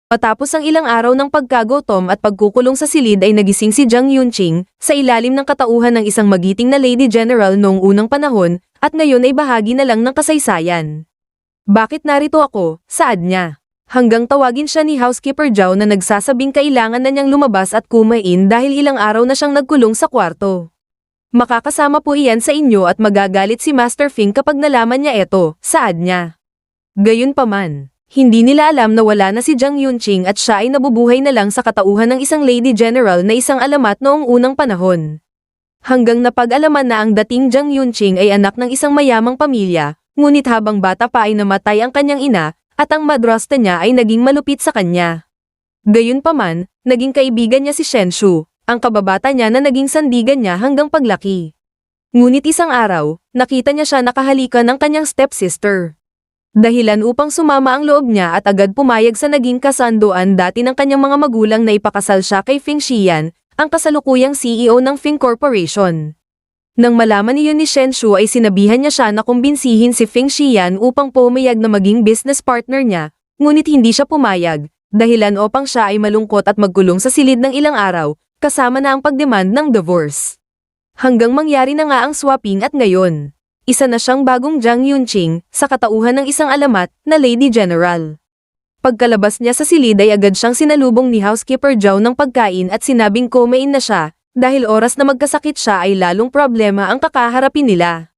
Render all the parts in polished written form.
Matapos ang ilang araw ng pagkagutom at pagkukulong sa silid ay nagising si Jiang Yunqing sa ilalim ng katauhan ng isang magiting na Lady General noong unang panahon at ngayon ay bahagi na lang ng kasaysayan. Bakit narito ako? Saad niya. Hanggang tawagin siya ni Housekeeper Zhao na nagsasabing kailangan na niyang lumabas at kumain dahil ilang araw na siyang nagkulong sa kwarto. Makakasama po iyan sa inyo at magagalit si Master Fing kapag nalaman niya ito, saad niya. Gayunpaman, hindi nila alam na wala na si Jiang Yunqing at siya ay nabubuhay na lang sa katauhan ng isang Lady General na isang alamat noong unang panahon. Hanggang napag-alaman na ang dating Jiang Yunqing ay anak ng isang mayamang pamilya, ngunit habang bata pa ay namatay ang kanyang ina, at ang madrasta niya ay naging malupit sa kanya. Gayunpaman, naging kaibigan niya si Shen Shu, ang kababata niya na naging sandigan niya hanggang paglaki. Ngunit isang araw, nakita niya siya nakahalikan ng kanyang stepsister. Dahilan upang sumama ang loob niya at agad pumayag sa naging kasanduan dati ng kanyang mga magulang na ipakasal siya kay Fing Xian, ang kasalukuyang CEO ng Fing Corporation. Nang malaman niyon ni Shen Shu ay sinabihan niya siya na kumbinsihin si Fing Xian upang pumayag na maging business partner niya, ngunit hindi siya pumayag, dahilan upang siya ay malungkot at magkulong sa silid ng ilang araw, kasama na ang pagdemand ng divorce. Hanggang mangyari na nga ang swapping at ngayon, isa na siyang bagong Jiang Yunqing sa katauhan ng isang alamat na Lady General. Pagkalabas niya sa silid ay agad siyang sinalubong ni Housekeeper Zhao ng pagkain at sinabing kumain na siya, dahil oras na magkasakit siya ay lalong problema ang kakaharapin nila.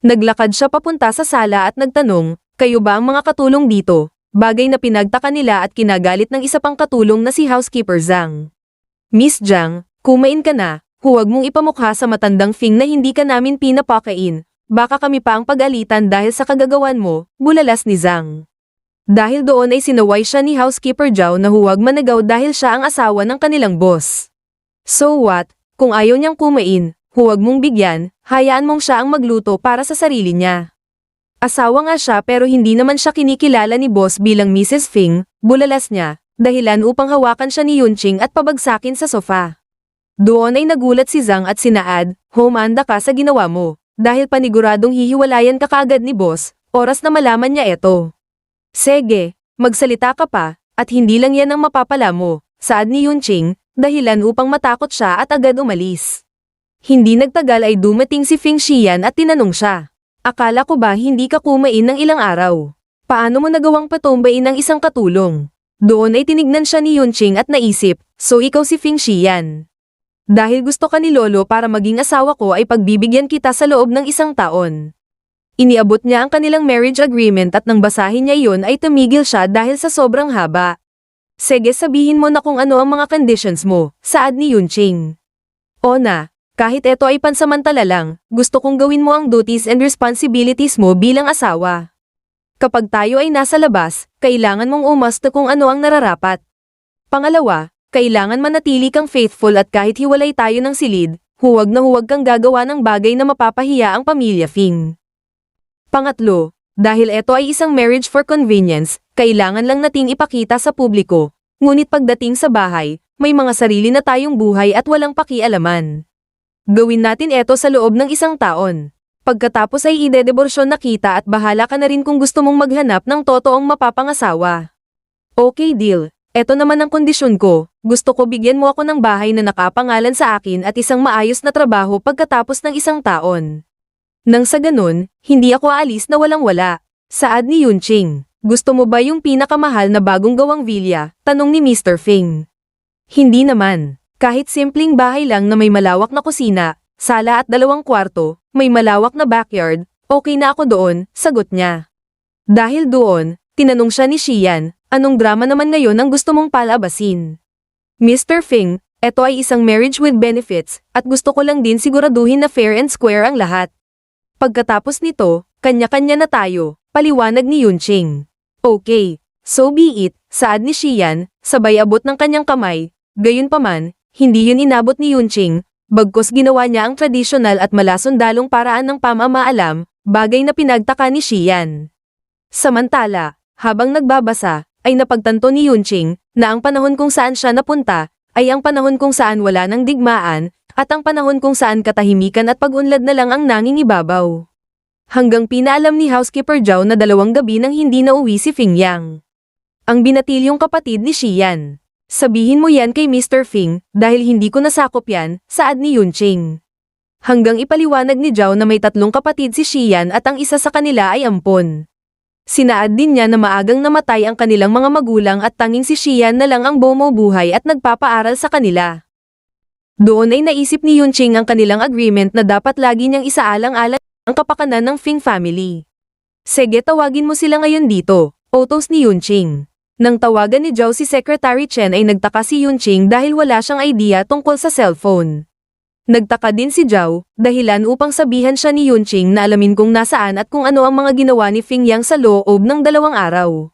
Naglakad siya papunta sa sala at nagtanong, kayo ba ang mga katulong dito? Bagay na pinagtaka nila at kinagalit ng isa pang katulong na si Housekeeper Zhang. Miss Jiang, kumain ka na, huwag mong ipamukha sa matandang Fing na hindi ka namin pinapakain. Baka kami pa ang pag-alitan dahil sa kagagawan mo, bulalas ni Zhang. Dahil doon ay sinaway siya ni Housekeeper Zhao na huwag managaw dahil siya ang asawa ng kanilang boss. So what, kung ayaw niyang kumain, huwag mong bigyan, hayaan mong siya ang magluto para sa sarili niya. Asawa nga siya pero hindi naman siya kinikilala ni boss bilang Mrs. Fing, bulalas niya, dahilan upang hawakan siya ni Yunqing at pabagsakin sa sofa. Doon ay nagulat si Zhang at sinaad, humanda ka sa ginawa mo. Dahil paniguradong hihiwalayan ka kaagad ni boss, oras na malaman niya ito. Sige, magsalita ka pa, at hindi lang yan ang mapapala mo, saad ni Yunqing, dahilan upang matakot siya at agad umalis. Hindi nagtagal ay dumating si Fing Xian at tinanong siya. Akala ko ba hindi ka kumain ng ilang araw? Paano mo nagawang patumbain ng isang katulong? Doon ay tinignan siya ni Yunqing at naisip, so ikaw si Fing Xian. Dahil gusto ka ni Lolo para maging asawa ko ay pagbibigyan kita sa loob ng isang taon. Iniabot niya ang kanilang marriage agreement at nang basahin niya iyon ay tumigil siya dahil sa sobrang haba. Sige sabihin mo na kung ano ang mga conditions mo, saad ni Yunqing. O na, kahit ito ay pansamantala lang, gusto kong gawin mo ang duties and responsibilities mo bilang asawa. Kapag tayo ay nasa labas, kailangan mong umasta kung ano ang nararapat. Pangalawa, kailangan manatili kang faithful at kahit hiwalay tayo ng silid, huwag na huwag kang gagawa ng bagay na mapapahiya ang pamilya Fing. Pangatlo, dahil ito ay isang marriage for convenience, kailangan lang nating ipakita sa publiko, ngunit pagdating sa bahay, may mga sarili na tayong buhay at walang pakialaman. Gawin natin ito sa loob ng isang taon. Pagkatapos ay idedeborsyon na kita at bahala ka na rin kung gusto mong maghanap ng totoong mapapangasawa. Okay deal. Eto naman ang kondisyon ko, gusto ko bigyan mo ako ng bahay na nakapangalan sa akin at isang maayos na trabaho pagkatapos ng isang taon. Nang sa ganun, hindi ako aalis na walang-wala. Saad ni Yunqing, gusto mo ba yung pinakamahal na bagong gawang villa? Tanong ni Mr. Fing. Hindi naman, kahit simpleng bahay lang na may malawak na kusina, sala at 2 kwarto, may malawak na backyard, okay na ako doon, sagot niya. Dahil doon, tinanong siya ni Xian, anong drama naman ngayon ang gusto mong palabasin? Mr. Fing, ito ay isang marriage with benefits, at gusto ko lang din siguraduhin na fair and square ang lahat. Pagkatapos nito, kanya-kanya na tayo, paliwanag ni Yunqing. Okay, so be it, saad ni Xian, sabay abot ng kanyang kamay, gayunpaman, hindi yun inabot ni Yunqing, bagkus ginawa niya ang tradisyonal at malasundalong paraan ng pamamaalam, bagay na pinagtaka ni Xian. Samantala, habang nagbabasa, ay napagtanto ni Yunqing na ang panahon kung saan siya napunta ay ang panahon kung saan wala ng digmaan at ang panahon kung saan katahimikan at pag-unlad na lang ang nangingibabaw. Hanggang pinaalam ni Housekeeper Zhao na 2 gabi nang hindi nauwi si Fing Yang. Ang binatilyong kapatid ni Xian. Sabihin mo yan kay Mr. Fing, dahil hindi ko nasakop yan, saad ni Yunqing. Hanggang ipaliwanag ni Zhao na may 3 kapatid si Xian at ang isa sa kanila ay ampon. Sinaad din niya na maagang namatay ang kanilang mga magulang at tanging si Xian na lang ang bumubuhay at nagpapaaral sa kanila. Doon ay naisip ni Yunqing ang kanilang agreement na dapat lagi niyang isaalang-alang ang kapakanan ng Fing family. Sige, tawagin mo sila ngayon dito, utos ni Yunqing. Nang tawagan ni Zhao si Secretary Chen ay nagtaka si Yunqing dahil wala siyang idea tungkol sa cellphone. Nagtaka din si Zhao, dahilan upang sabihan siya ni Yunqing na alamin kung nasaan at kung ano ang mga ginawa ni Fing Yang sa loob ng 2 araw.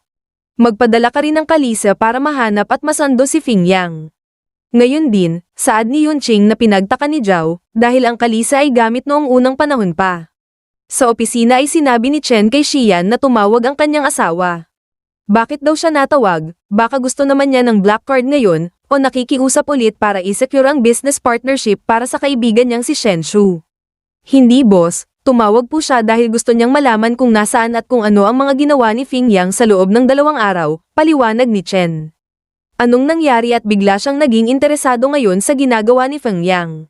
Magpadala ka rin ng kalisa para mahanap at masando si Fing Yang. Ngayon din, saad ni Yunqing na pinagtaka ni Zhao, dahil ang kalisa ay gamit noong unang panahon pa. Sa opisina ay sinabi ni Chen kay Xian na tumawag ang kanyang asawa. Bakit daw siya natawag? Baka gusto naman niya ng black card ngayon, o nakikiusap ulit para i-secure ang business partnership para sa kaibigan niyang si Shen Shu. Hindi boss, tumawag po siya dahil gusto niyang malaman kung nasaan at kung ano ang mga ginawa ni Fing Yang sa loob ng 2 araw, paliwanag ni Chen. Anong nangyari at bigla siyang naging interesado ngayon sa ginagawa ni Fing Yang?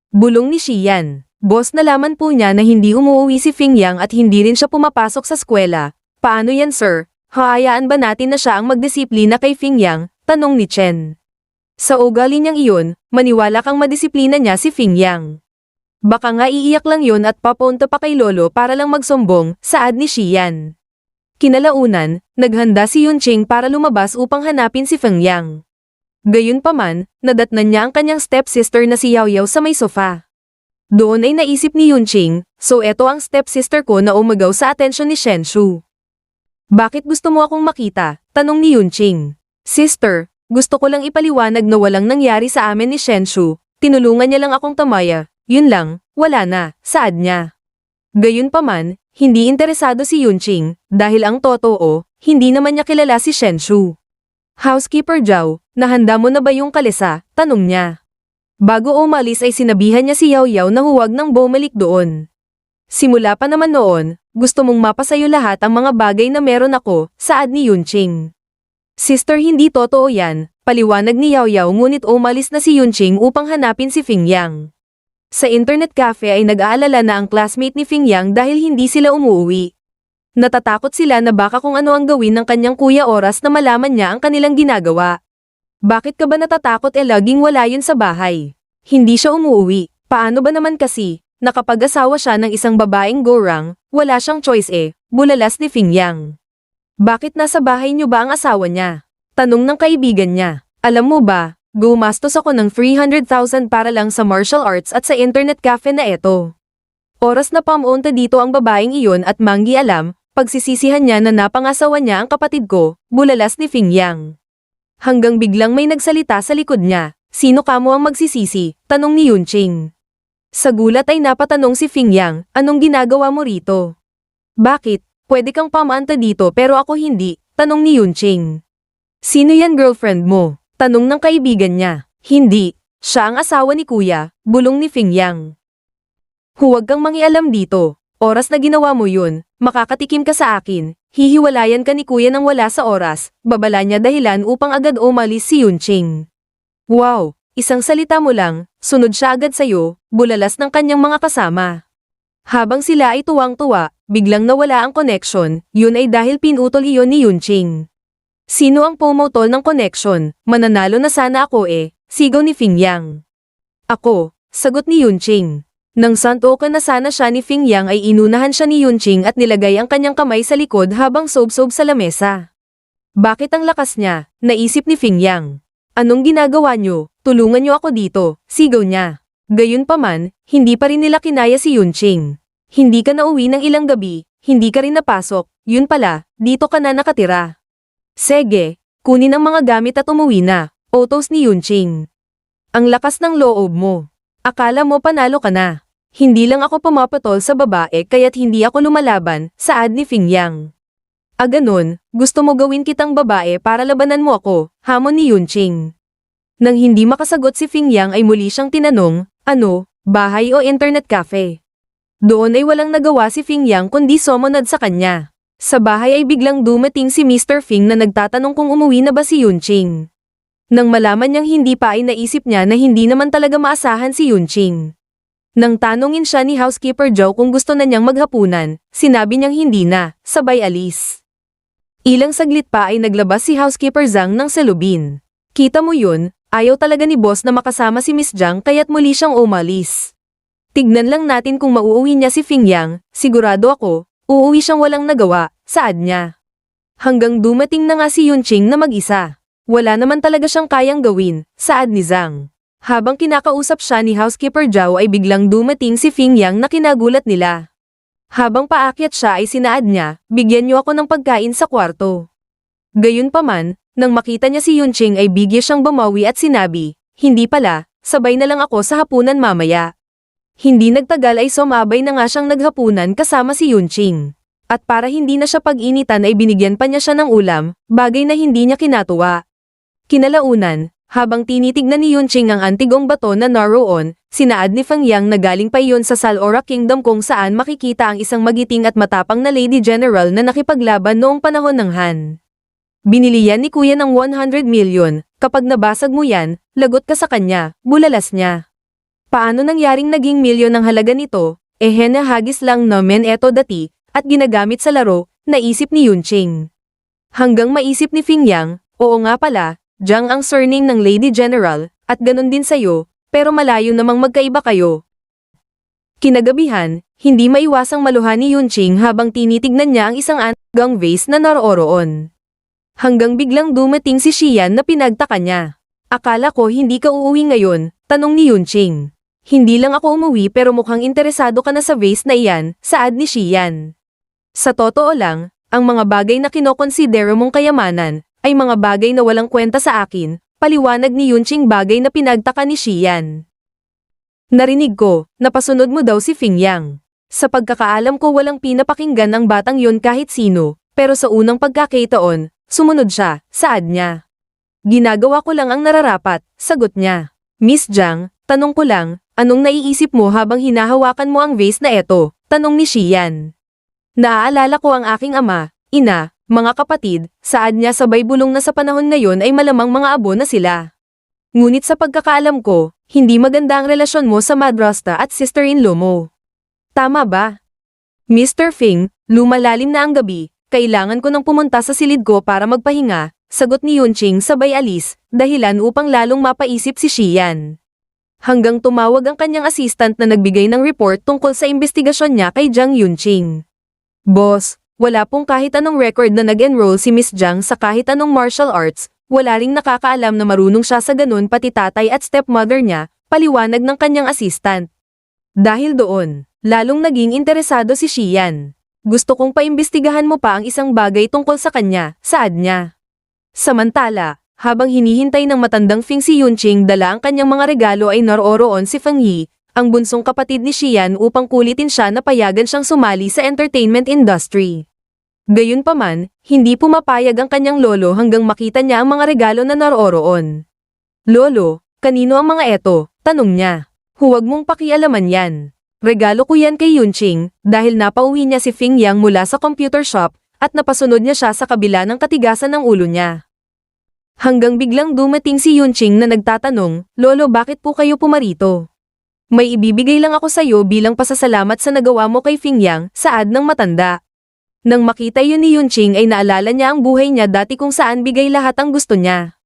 Bulong ni Xian. Boss, nalaman po niya na hindi umuwi si Fing Yang at hindi rin siya pumapasok sa eskwela. Paano yan sir? Hayaan ba natin na siya ang magdisiplina kay Fing Yang? Tanong ni Chen. Sa ugali niyang iyon, maniwala kang madisiplina niya si Fing Yang. Baka nga iiyak lang yon at papunta pa kay lolo para lang magsumbong, saad ni Xian. Kinalaunan, naghanda si Yunqing para lumabas upang hanapin si Fing Yang. Gayunpaman, nadatnan niya ang kanyang stepsister na si Yao Yao sa may sofa. Doon ay naisip ni Yunqing, so eto ang stepsister ko na umagaw sa atensyon ni Shen Shu. Bakit gusto mo akong makita? Tanong ni Yunqing. Sister, gusto ko lang ipaliwanag na walang nangyari sa amin ni Shen Shu, tinulungan niya lang akong tamaya, yun lang, wala na, saad niya. Gayunpaman, hindi interesado si Yunqing, dahil ang totoo, hindi naman niya kilala si Shen Shu. Housekeeper Zhao, nahanda mo na ba yung kalesa? Tanong niya. Bago umalis ay sinabihan niya si Yao Yao na huwag nang bumalik doon. Simula pa naman noon, gusto mong mapasayo lahat ang mga bagay na meron ako, saad ni Yunqing. Sister, hindi totoo yan, paliwanag ni Yao Yao ngunit umalis na si Yunqing upang hanapin si Fing Yang. Sa internet cafe ay nag-aalala na ang classmate ni Fing Yang dahil hindi sila umuwi. Natatakot sila na baka kung ano ang gawin ng kanyang kuya oras na malaman niya ang kanilang ginagawa. Bakit ka ba natatakot laging wala yun sa bahay? Hindi siya umuwi, paano ba naman kasi, nakapag-asawa siya ng isang babaeng gorang, wala siyang choice bulalas ni Fing Yang. Bakit nasa bahay niyo ba ang asawa niya? Tanong ng kaibigan niya. Alam mo ba, gumastos ako ng 300,000 para lang sa martial arts at sa internet cafe na eto. Oras na pamunta dito ang babaeng iyon at manggi alam, pagsisisihan niya na napangasawa niya ang kapatid ko, bulalas ni Fing Yang. Hanggang biglang may nagsalita sa likod niya, sino kamo ang magsisisi? Tanong ni Yunqing. Sa gulat ay napatanong si Fing Yang, anong ginagawa mo rito? Bakit? Pwede kang pamanta dito pero ako hindi, tanong ni Yunqing. Sino yan girlfriend mo? Tanong ng kaibigan niya. Hindi, siya ang asawa ni kuya, bulong ni Fing Yang. Huwag kang mangialam dito, oras na ginawa mo yun, makakatikim ka sa akin, hihiwalayan ka ni kuya nang wala sa oras, babala niya dahilan upang agad umalis si Yunqing. Wow, isang salita mo lang, sunod siya agad sa'yo, bulalas ng kanyang mga kasama. Habang sila ay tuwang-tuwa, biglang nawala ang connection, yun ay dahil pinutol iyon ni Yunqing. Sino ang pumutol ng connection? Mananalo na sana ako sigaw ni Fing Yang. Ako, sagot ni Yunqing. Nang santokan na sana siya ni Fing Yang ay inunahan siya ni Yunqing at nilagay ang kanyang kamay sa likod habang sob-sob sa lamesa. Bakit ang lakas niya? Naisip ni Fing Yang. Anong ginagawa niyo? Tulungan niyo ako dito, sigaw niya. Gayunpaman, hindi pa rin nila kinaya si Yunqing. Hindi ka nauwi ng ilang gabi, hindi ka rin napasok, yun pala, dito ka na nakatira. Sige, kunin ang mga gamit at umuwi na, utos ni Yunqing. Ang lakas ng loob mo. Akala mo panalo ka na. Hindi lang ako pumapatol sa babae kaya't hindi ako lumalaban, saad ni Fing Yang. Ganon, gusto mo gawin kitang babae para labanan mo ako, hamon ni Yunqing. Nang hindi makasagot si Fing Yang ay muli siyang tinanong, ano, bahay o internet cafe? Doon ay walang nagawa si Fing Yang kundi sumunod sa kanya. Sa bahay ay biglang dumating si Mr. Fing na nagtatanong kung umuwi na ba si Yunqing. Nang malaman niyang hindi pa ay naisip niya na hindi naman talaga maasahan si Yunqing. Nang tanungin siya ni Housekeeper Joe kung gusto na niyang maghapunan, sinabi niyang hindi na, sabay alis. Ilang saglit pa ay naglabas si Housekeeper Zhang ng salubin. Kita mo yun, ayaw talaga ni boss na makasama si Miss Zhang kaya't muli siyang umalis. Tignan lang natin kung mauuwi niya si Fing Yang, sigurado ako, uuwi siyang walang nagawa, saad niya. Hanggang dumating na nga si Yunqing na mag-isa. Wala naman talaga siyang kayang gawin, saad ni Zhang. Habang kinakausap siya ni Housekeeper Zhao ay biglang dumating si Fing Yang na kinagulat nila. Habang paakyat siya ay sinaad niya, bigyan niyo ako ng pagkain sa kwarto. Gayunpaman, nang makita niya si Yunqing ay bigya siyang bumawi at sinabi, hindi pala, sabay na lang ako sa hapunan mamaya. Hindi nagtagal ay sumabay na nga siyang naghapunan kasama si Yunqing. At para hindi na siya pag-initan ay binigyan pa niya siya ng ulam, bagay na hindi niya kinatuwa. Kinalaunan, habang tinitignan ni Yunqing ang antigong bato na naroon, sinaad ni Feng Yang na galing pa iyon sa Salora Kingdom kung saan makikita ang isang magiting at matapang na Lady General na nakipaglaban noong panahon ng Han. Binili yan ni Kuya ng 100 million, kapag nabasag mo yan, lagot ka sa kanya, bulalas niya. Paano nangyaring naging milyon ang halaga nito? Nahagis lang namin eto dati, at ginagamit sa laro, naisip ni Yunqing. Hanggang maisip ni Fing Yang, oo nga pala, Zhang ang surname ng Lady General, at ganun din sa'yo, pero malayo namang magkaiba kayo. Kinagabihan, hindi maiwasang maluha ni Yunqing habang tinitignan niya ang isang antigang vase na naroon. Hanggang biglang dumating si Xian na pinagtaka niya. Akala ko hindi ka uuwi ngayon, tanong ni Yunqing. Hindi lang ako umuwi pero mukhang interesado ka na sa vase na iyan, saad ni Xian. Sa totoo lang, ang mga bagay na kinokonsidero mong kayamanan, ay mga bagay na walang kwenta sa akin, paliwanag ni Yunqing bagay na pinagtaka ni Xian. Narinig ko, napasunod mo daw si Fing Yang. Sa pagkakaalam ko walang pinapakinggan ang batang yon kahit sino, pero sa unang pagkakataon, sumunod siya, saad niya. Ginagawa ko lang ang nararapat, sagot niya. Miss Zhang, tanong ko lang, anong naiisip mo habang hinahawakan mo ang vase na eto? Tanong ni Xian. Naaalala ko ang aking ama, ina, mga kapatid, saad niya sabay bulong na sa panahon ngayon ay malamang mga abo na sila. Ngunit sa pagkakaalam ko, hindi maganda ang relasyon mo sa madrasta at sister-in-law mo. Tama ba? Mr. Fing, lumalalim na ang gabi, kailangan ko nang pumunta sa silid ko para magpahinga, sagot ni Yunqing sabay alis, dahilan upang lalong mapaisip si Xian. Hanggang tumawag ang kanyang assistant na nagbigay ng report tungkol sa investigasyon niya kay Zhang Yunqing. Boss, wala pong kahit anong record na nag-enroll si Miss Zhang sa kahit anong martial arts, wala ring nakakaalam na marunong siya sa ganun pati tatay at stepmother niya, paliwanag ng kanyang assistant. Dahil doon, lalong naging interesado si Xian. Gusto kong paimbestigahan mo pa ang isang bagay tungkol sa kanya, saad niya. Samantala, habang hinihintay ng matandang Fing si Yunqing dala ang kanyang mga regalo ay naroon si Feng Yi, ang bunsong kapatid ni Xian upang kulitin siya na payagan siyang sumali sa entertainment industry. Gayunpaman, hindi pumapayag ang kanyang lolo hanggang makita niya ang mga regalo na naroon. Lolo, kanino ang mga eto? Tanong niya. Huwag mong pakialaman yan. Regalo ko yan kay Yunqing, dahil napauwi niya si Fing Yang mula sa computer shop, at napasunod niya siya sa kabila ng katigasan ng ulo niya. Hanggang biglang dumating si Yunqing na nagtatanong, Lolo bakit po kayo pumarito? May ibibigay lang ako sa iyo bilang pasasalamat sa nagawa mo kay Fing Yang, saad ng matanda. Nang makita yun ni Yunqing ay naalala niya ang buhay niya dati kung saan bigay lahat ang gusto niya.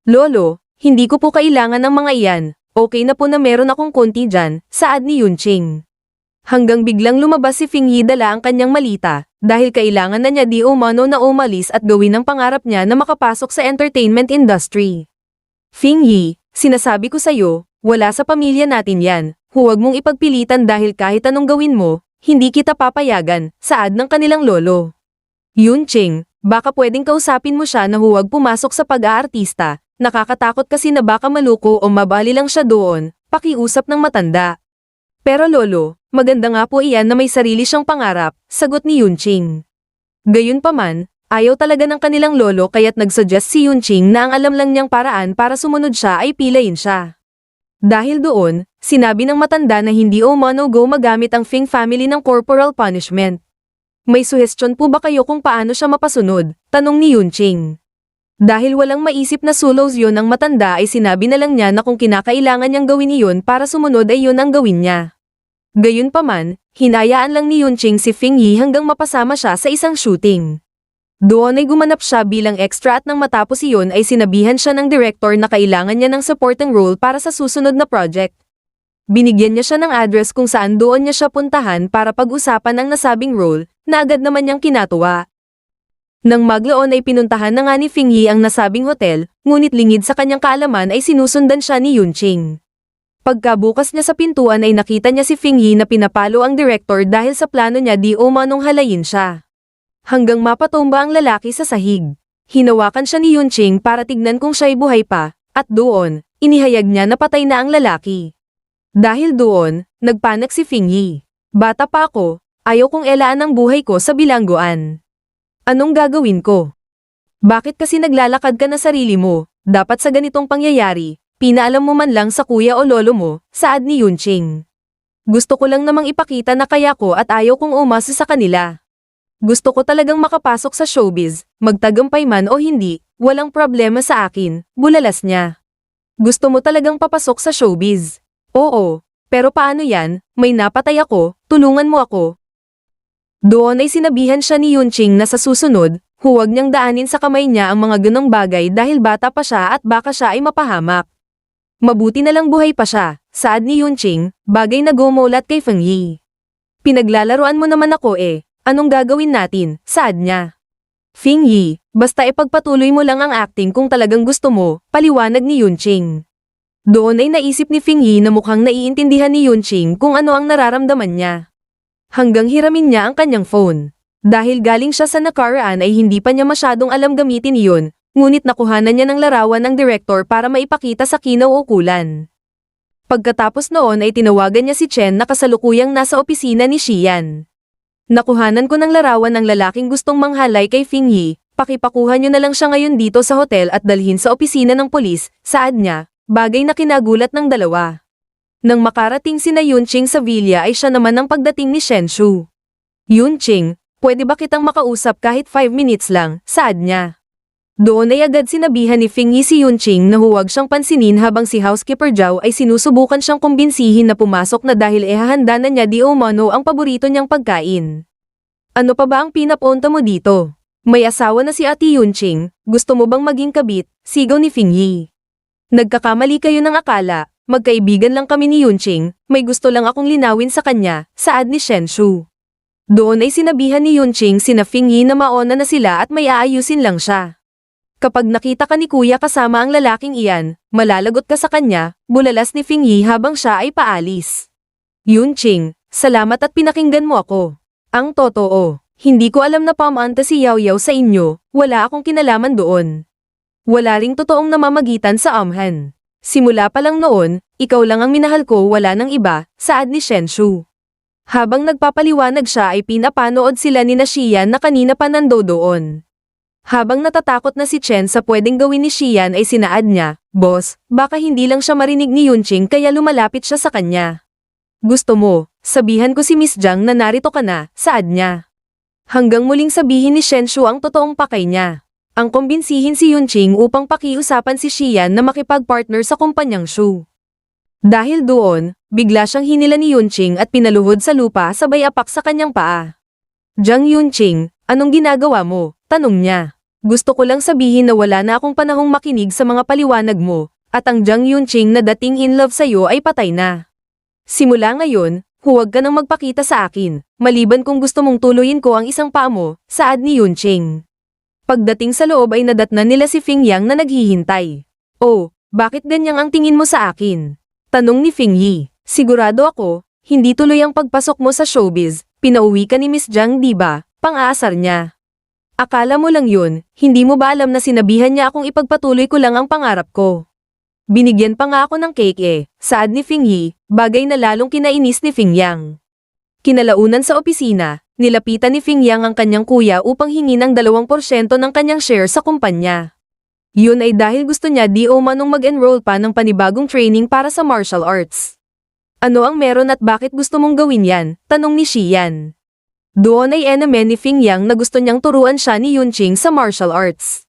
Lolo, hindi ko po kailangan ng mga iyan, okay na po na meron akong konti dyan, saad ni Yunqing. Hanggang biglang lumabas si Fing Yi dala ang kanyang malita, dahil kailangan na niya di umano na umalis at gawin ang pangarap niya na makapasok sa entertainment industry. Fing Yi, sinasabi ko sa'yo, wala sa pamilya natin yan, huwag mong ipagpilitan dahil kahit anong gawin mo, hindi kita papayagan, saad ng kanilang lolo. Yunqing, baka pwedeng kausapin mo siya na huwag pumasok sa pag-aartista, nakakatakot kasi na baka maluko o mabali lang siya doon, pakiusap ng matanda. Pero lolo, maganda nga po iyan na may sarili siyang pangarap, sagot ni Yunqing. Gayunpaman, ayaw talaga ng kanilang lolo kaya't nagsuggest si Yunqing na ang alam lang niyang paraan para sumunod siya ay pilayin siya. Dahil doon, sinabi ng matanda na hindi umano go magamit ang Fing family ng corporal punishment. May suhestyon po ba kayo kung paano siya mapasunod? Tanong ni Yunqing. Dahil walang maisip na sulos yun ang matanda ay sinabi na lang niya na kung kinakailangan niyang gawin iyon para sumunod ay yun ang gawin niya. Gayunpaman, hinayaan lang ni Yunqing si Fing Yi hanggang mapasama siya sa isang shooting. Doon ay gumanap siya bilang extra at nang matapos iyon ay sinabihan siya ng director na kailangan niya ng supporting role para sa susunod na project. Binigyan niya siya ng address kung saan doon niya siya puntahan para pag-usapan ang nasabing role, na agad naman niyang kinatuwa. Nang maglaon ay pinuntahan na nga ni Fing Yi ang nasabing hotel, ngunit lingid sa kanyang kaalaman ay sinusundan siya ni Yunqing. Pagkabukas niya sa pintuan ay nakita niya si Fing Yi na pinapalo ang director dahil sa plano niya di umanong halayin siya. Hanggang mapatumba ang lalaki sa sahig. Hinawakan siya ni Yunqing para tignan kung siya'y buhay pa, at doon, inihayag niya na patay na ang lalaki. Dahil doon, nagpanik si Fing Yi. Bata pa ako, ayaw kong elaan ang buhay ko sa bilangguan. Anong gagawin ko? Bakit kasi naglalakad ka na sarili mo? Dapat sa ganitong pangyayari, pinaalam mo man lang sa kuya o lolo mo, saad ni Yunqing. Gusto ko lang namang ipakita na kaya ko at ayaw kong umasa sa kanila. Gusto ko talagang makapasok sa showbiz, magtagumpay man o hindi, walang problema sa akin, bulalas niya. Gusto mo talagang papasok sa showbiz? Oo, pero paano yan? May napatay ako, tulungan mo ako. Doon ay sinabihan siya ni Yunqing na sa susunod, huwag niyang daanin sa kamay niya ang mga ganong bagay dahil bata pa siya at baka siya ay mapahamak. Mabuti na lang buhay pa siya, saad ni Yunqing, bagay na gumulat kay Fing Yi. Pinaglalaruan mo naman ako anong gagawin natin, saad niya. Fing Yi, basta ipagpatuloy mo lang ang acting kung talagang gusto mo, paliwanag ni Yunqing. Doon ay naisip ni Fing Yi na mukhang naiintindihan ni Yunqing kung ano ang nararamdaman niya. Hanggang hiramin niya ang kanyang phone. Dahil galing siya sa nakaraan ay hindi pa niya masyadong alam gamitin iyon, ngunit nakuhanan niya ng larawan ng director para maipakita sa kinauukulan. Pagkatapos noon ay tinawagan niya si Chen na kasalukuyang nasa opisina ni Xian. Nakuhanan ko ng larawan ng lalaking gustong manghalay kay Fing Yi, pakipakuha niyo na lang siya ngayon dito sa hotel at dalhin sa opisina ng pulis, saad niya, bagay na kinagulat ng dalawa. Nang makarating sina Yunqing sa villa ay siya naman ang pagdating ni Shenshu. Yunqing, pwede ba kitang makausap kahit 5 minutes lang, saad niya. Doon ay agad sinabihan ni Fing Yi si Yunqing na huwag siyang pansinin habang si Housekeeper Zhao ay sinusubukan siyang kumbinsihin na pumasok na dahil hahanda na niya di umano ang paborito niyang pagkain. Ano pa ba ang pinapunta mo dito? May asawa na si Ate Yunqing, gusto mo bang maging kabit? Sigaw ni Fing Yi. Nagkakamali kayo ng akala. Magkaibigan lang kami ni Yunqing, may gusto lang akong linawin sa kanya, saad ni Shenshu. Doon ay sinabihan ni Yunqing sina Fing Yi na maona na sila at may aayusin lang siya. Kapag nakita ka ni kuya kasama ang lalaking iyan, malalagot ka sa kanya, bulalas ni Fing Yi habang siya ay paalis. Yunqing, salamat at pinakinggan mo ako. Ang totoo, hindi ko alam na pamanta si Yao Yao sa inyo, wala akong kinalaman doon. Wala ring totoong namamagitan sa amhan. Simula pa lang noon, ikaw lang ang minahal ko wala nang iba, saad ni Shenshu. Habang nagpapaliwanag siya ay pinapanood sila ni Xian na kanina pa nando doon. Habang natatakot na si Chen sa pwedeng gawin ni Xian ay sinaad niya, Boss, baka hindi lang siya marinig ni Yunqing kaya lumalapit siya sa kanya. Gusto mo, sabihan ko si Miss Zhang na narito ka na, saad niya. Hanggang muling sabihin ni Shenshu ang totoong pakay niya. Ang kumbinsihin si Yunqing upang pakiusapan si Xian na makipag-partner sa kumpanyang Shu. Dahil doon, bigla siyang hinila ni Yunqing at pinaluhod sa lupa sabay apak sa kanyang paa. Zhang Yunqing, anong ginagawa mo? Tanong niya. Gusto ko lang sabihin na wala na akong panahong makinig sa mga paliwanag mo, at ang Zhang Yunqing na dating in love sa'yo ay patay na. Simula ngayon, huwag ka nang magpakita sa akin, maliban kung gusto mong tuluyin ko ang isang paa mo, saad ni Yunqing. Pagdating sa loob ay nadatnan nila si Fing Yang na naghihintay. Oh, bakit ganyang ang tingin mo sa akin? Tanong ni Fing Yi. Sigurado ako, hindi tuloy ang pagpasok mo sa showbiz, pinauwi ka ni Miss Zhang di ba? Pang-aasar niya. Akala mo lang yun, hindi mo ba alam na sinabihan niya akong ipagpatuloy ko lang ang pangarap ko? Binigyan pa nga ako ng cake saad ni Fing Yi, bagay na lalong kinainis ni Fing Yang. Kinalaunan sa opisina, nilapitan ni Fing Yang ang kanyang kuya upang hingin ng 2% ng kanyang share sa kumpanya. Yun ay dahil gusto niya di umanong mag-enroll pa ng panibagong training para sa martial arts. Ano ang meron at bakit gusto mong gawin yan? Tanong ni Xian. Doon ay enemy ni Fing Yang na gusto niyang turuan siya ni Yunqing sa martial arts.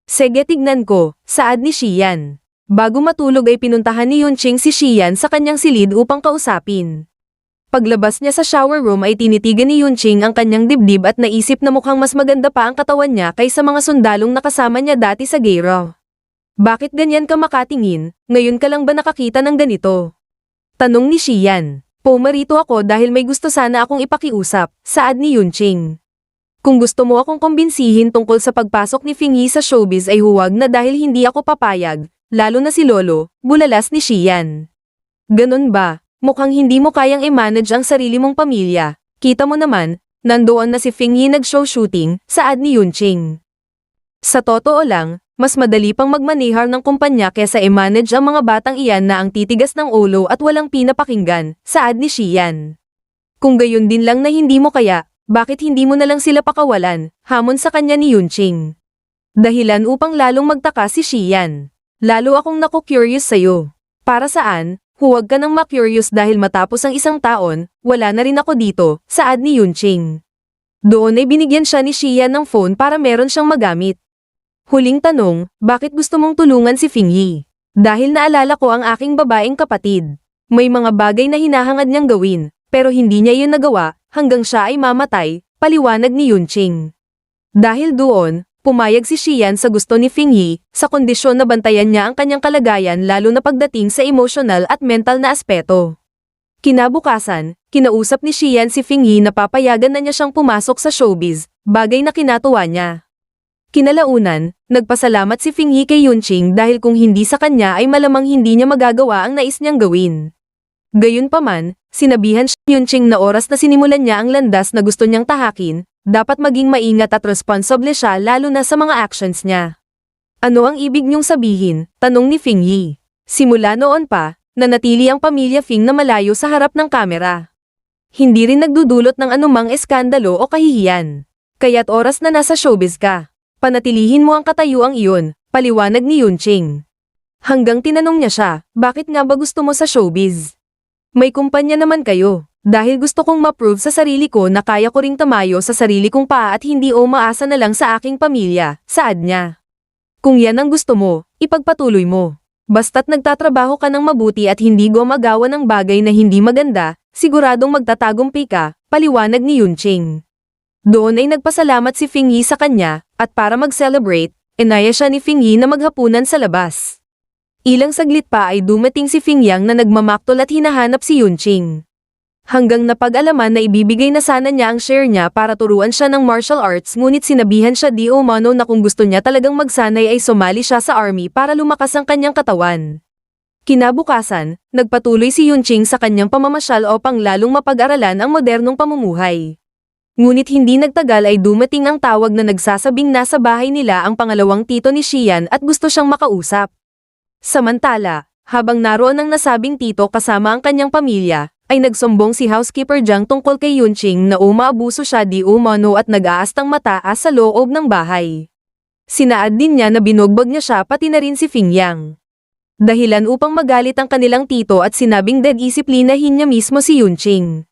Sige tignan ko, saad ni Xian. Bago matulog ay pinuntahan ni Yunqing si Xian sa kanyang silid upang kausapin. Paglabas niya sa shower room ay tinitigan ni Yunqing ang kanyang dibdib at naisip na mukhang mas maganda pa ang katawan niya kaysa mga sundalong nakasama niya dati sa Gayraw. Bakit ganyan ka makatingin, ngayon ka lang ba nakakita ng ganito? Tanong ni Xian. Pumarito ako dahil may gusto sana akong ipakiusap, saad ni Yunqing. Kung gusto mo akong kumbinsihin tungkol sa pagpasok ni Fing Yi sa showbiz ay huwag na dahil hindi ako papayag, lalo na si Lolo, bulalas ni Xian. Ganun ba? Mukhang hindi mo kayang i-manage ang sarili mong pamilya. Kita mo naman, nandoon na si Fing Yi nag-show shooting, saad ni Yunqing. Sa totoo lang, mas madali pang magmanehar ng kumpanya kesa i-manage ang mga batang iyan na ang titigas ng ulo at walang pinapakinggan, saad ni Xian. Kung gayon din lang na hindi mo kaya, bakit hindi mo na lang sila pakawalan, hamon sa kanya ni Yunqing. Dahilan upang lalong magtaka si Xian. Lalo akong naku-curious sa'yo. Para saan? Huwag ka nang ma-curious dahil matapos ang isang taon, wala na rin ako dito, saad ni Yunqing. Doon ay binigyan siya ni Xian ng phone para meron siyang magamit. Huling tanong, bakit gusto mong tulungan si Fing Yi? Dahil naalala ko ang aking babaeng kapatid. May mga bagay na hinahangad niyang gawin, pero hindi niya yun nagawa, hanggang siya ay mamatay, paliwanag ni Yunqing. Dahil doon, pumayag si Xian sa gusto ni Fing Yi, sa kondisyon na bantayan niya ang kanyang kalagayan lalo na pagdating sa emotional at mental na aspeto. Kinabukasan, kinausap ni Xian si Fing Yi na papayagan na niya siyang pumasok sa showbiz, bagay na kinatuwa niya. Kinalaunan, nagpasalamat si Fing Yi kay Yunqing dahil kung hindi sa kanya ay malamang hindi niya magagawa ang nais niyang gawin. Gayunpaman, sinabihan siya ni Yunqing na oras na sinimulan niya ang landas na gusto niyang tahakin, dapat maging maingat at responsable siya lalo na sa mga actions niya. Ano ang ibig niyong sabihin? Tanong ni Fing Yi. Simula noon pa, nanatili ang pamilya Fing na malayo sa harap ng kamera. Hindi rin nagdudulot ng anumang eskandalo o kahihiyan. Kaya't oras na nasa showbiz ka. Panatilihin mo ang katayuang iyon, paliwanag ni Yunqing. Hanggang tinanong niya siya, bakit nga ba gusto mo sa showbiz? May kumpanya naman kayo, dahil gusto kong ma-prove sa sarili ko na kaya ko ring tamayo sa sarili kong paa at hindi umaasa na lang sa aking pamilya, saad niya. Kung yan ang gusto mo, ipagpatuloy mo. Basta't nagtatrabaho ka ng mabuti at hindi gumagawa ng bagay na hindi maganda, siguradong magtatagumpay ka, paliwanag ni Yunqing. Doon ay nagpasalamat si Fing Yi sa kanya, at para mag-celebrate, inaya siya ni Fing Yi na maghapunan sa labas. Ilang saglit pa ay dumating si Fing Yang na nagmamaktol at hinahanap si Yunqing. Hanggang napag-alaman na ibibigay na sana niya ang share niya para turuan siya ng martial arts ngunit sinabihan siya di umano na kung gusto niya talagang magsanay ay sumali siya sa army para lumakas ang kanyang katawan. Kinabukasan, nagpatuloy si Yunqing sa kanyang pamamasyal upang lalong mapag-aralan ang modernong pamumuhay. Ngunit hindi nagtagal ay dumating ang tawag na nagsasabing nasa bahay nila ang pangalawang tito ni Xian at gusto siyang makausap. Samantala, habang naroon ang nasabing tito kasama ang kanyang pamilya, ay nagsumbong si housekeeper Jiang tungkol kay Yunqing na umaabuso siya di umano at nag-aastang mataas sa loob ng bahay. Sinaad din niya na binugbog niya siya pati na rin si Fing Yang. Dahilan upang magalit ang kanilang tito at sinabing disiplinahin niya mismo si Yunqing.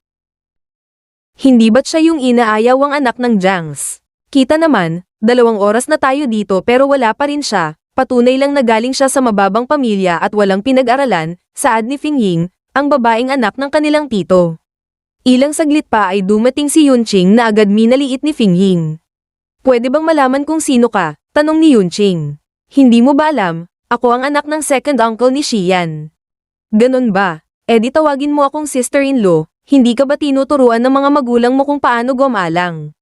Hindi ba't siya yung inaayaw ang anak ng Jiangs? Kita naman, 2 oras na tayo dito pero wala pa rin siya, patunay lang na galing siya sa mababang pamilya at walang pinag-aralan, saad ni Fing Ying, ang babaeng anak ng kanilang tito. Ilang saglit pa ay dumating si Yunqing na agad minaliit ni Fing Ying. Pwede bang malaman kung sino ka? Tanong ni Yunqing. Hindi mo ba alam, ako ang anak ng second uncle ni Xian. Ganon ba? Di tawagin mo akong sister-in-law. Hindi ka ba tinuturuan ng mga magulang mo kung paano gumalang?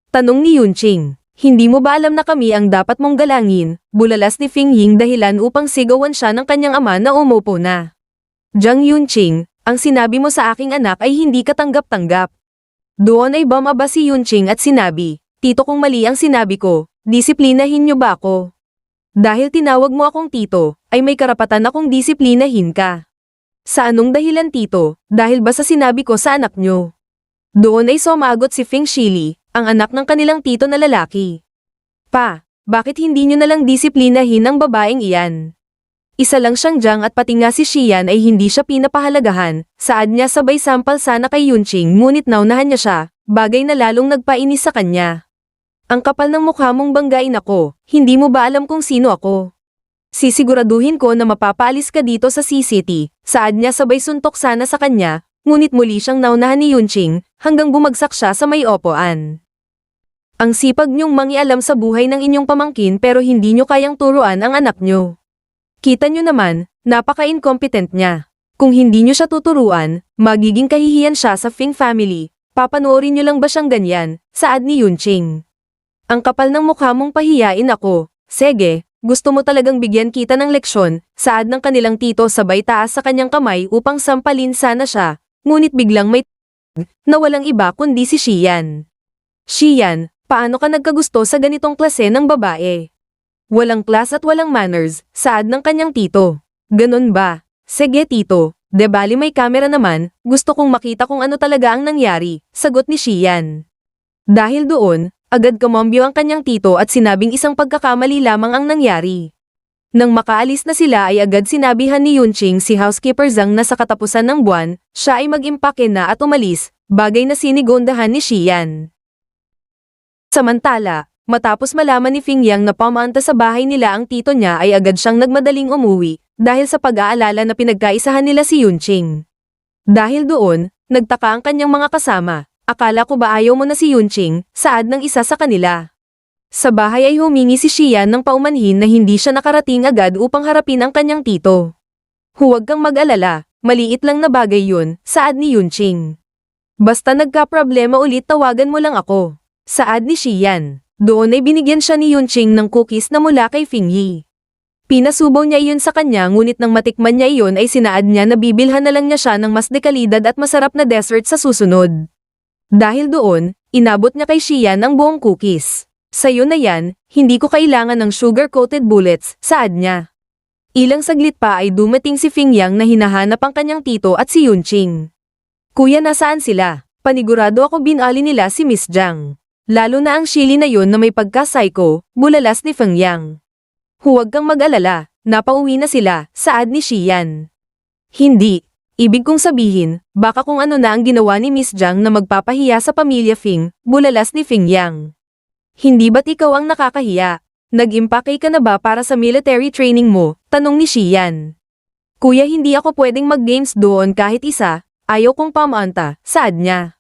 Tanong ni Yunqing. Hindi mo ba alam na kami ang dapat mong galangin? Bulalas ni Fing Ying dahilan upang sigawan siya ng kanyang ama na umupo na. Jiang Yunqing, ang sinabi mo sa aking anak ay hindi katanggap-tanggap. Doon ay bumaba si Yunqing at sinabi, Tito kung mali ang sinabi ko, disiplinahin niyo ba ako? Dahil tinawag mo akong tito, ay may karapatan akong disiplinahin ka. Sa anong dahilan tito, dahil ba sa sinabi ko sa anak nyo? Doon ay sumagot si Fing Shili, ang anak ng kanilang tito na lalaki. Pa, bakit hindi nyo nalang disiplinahin ang babaeng iyan? Isa lang siyang Jiang at pati nga si Xian ay hindi siya pinapahalagahan, saad niya sabay sampal sana kay Yunqing ngunit naunahan niya siya, bagay na lalong nagpainis sa kanya. Ang kapal ng mukha mong banggain ako, hindi mo ba alam kung sino ako? Sisiguraduhin ko na mapapaalis ka dito sa C-City, saad niya sabay suntok sana sa kanya, ngunit muli siyang naunahan ni Yunqing, hanggang bumagsak siya sa may upuan. Ang sipag niyong mangialam sa buhay ng inyong pamangkin pero hindi niyo kayang turuan ang anak niyo. Kita niyo naman, napaka-incompetent niya. Kung hindi niyo siya tuturuan, magiging kahihiyan siya sa Fing family. Papanoorin niyo lang ba siyang ganyan, saad ni Yunqing. Ang kapal ng mukha mong pahiyain ako. Sige, gusto mo talagang bigyan kita ng leksyon, saad ng kanilang tito sabay taas sa kanyang kamay upang sampalin sana siya, ngunit biglang may na walang iba kundi si Xian. Xian, paano ka nagkagusto sa ganitong klase ng babae? Walang class at walang manners, saad ng kanyang tito. Ganun ba? Sige tito, de bali may kamera naman, gusto kong makita kung ano talaga ang nangyari, sagot ni Xian. Dahil doon, agad kumambyo ang kanyang tito at sinabing isang pagkakamali lamang ang nangyari. Nang makaalis na sila ay agad sinabihan ni Yunqing si housekeeper Zhang na sa katapusan ng buwan, siya ay mag-impake na at umalis, bagay na sinigondahan ni Xian. Samantala, matapos malaman ni Fing Yang na pamanta sa bahay nila ang tito niya ay agad siyang nagmadaling umuwi, dahil sa pag-aalala na pinagkaisahan nila si Yunqing. Dahil doon, nagtaka ang kanyang mga kasama, akala ko ba ayaw mo na si Yunqing, saad ng isa sa kanila. Sa bahay ay humingi si Xian ng paumanhin na hindi siya nakarating agad upang harapin ang kanyang tito. Huwag kang mag-alala, maliit lang na bagay yun, saad ni Yunqing. Basta nagka-problema ulit tawagan mo lang ako, saad ni Xian. Doon ay binigyan siya ni Yunqing ng cookies na mula kay Fing Yi. Pinasubaw niya iyon sa kanya ngunit nang matikman niya iyon ay sinaad niya na bibilhan na lang niya siya ng mas dekalidad at masarap na dessert sa susunod. Dahil doon, inabot niya kay Xian ang buong cookies. Sa'yo na yan, hindi ko kailangan ng sugar-coated bullets, saad niya. Ilang saglit pa ay dumating si Fing Yang na hinahanap ang kanyang tito at si Yunqing. Kuya nasaan sila? Panigurado ako binali nila si Miss Zhang. Lalo na ang Shili na yun na may pagka-psycho, bulalas ni Feng Yang. Huwag kang mag-alala, napauwi na sila, saad ni Xian. Hindi. Ibig kong sabihin, baka kung ano na ang ginawa ni Miss Zhang na magpapahiya sa pamilya Fing, bulalas ni Fing Yang. Hindi ba't ikaw ang nakakahiya? Nag-impake ka na ba para sa military training mo? Tanong ni Xian. Kuya hindi ako pwedeng mag-games doon kahit isa, ayaw kong pamanta, saad niya.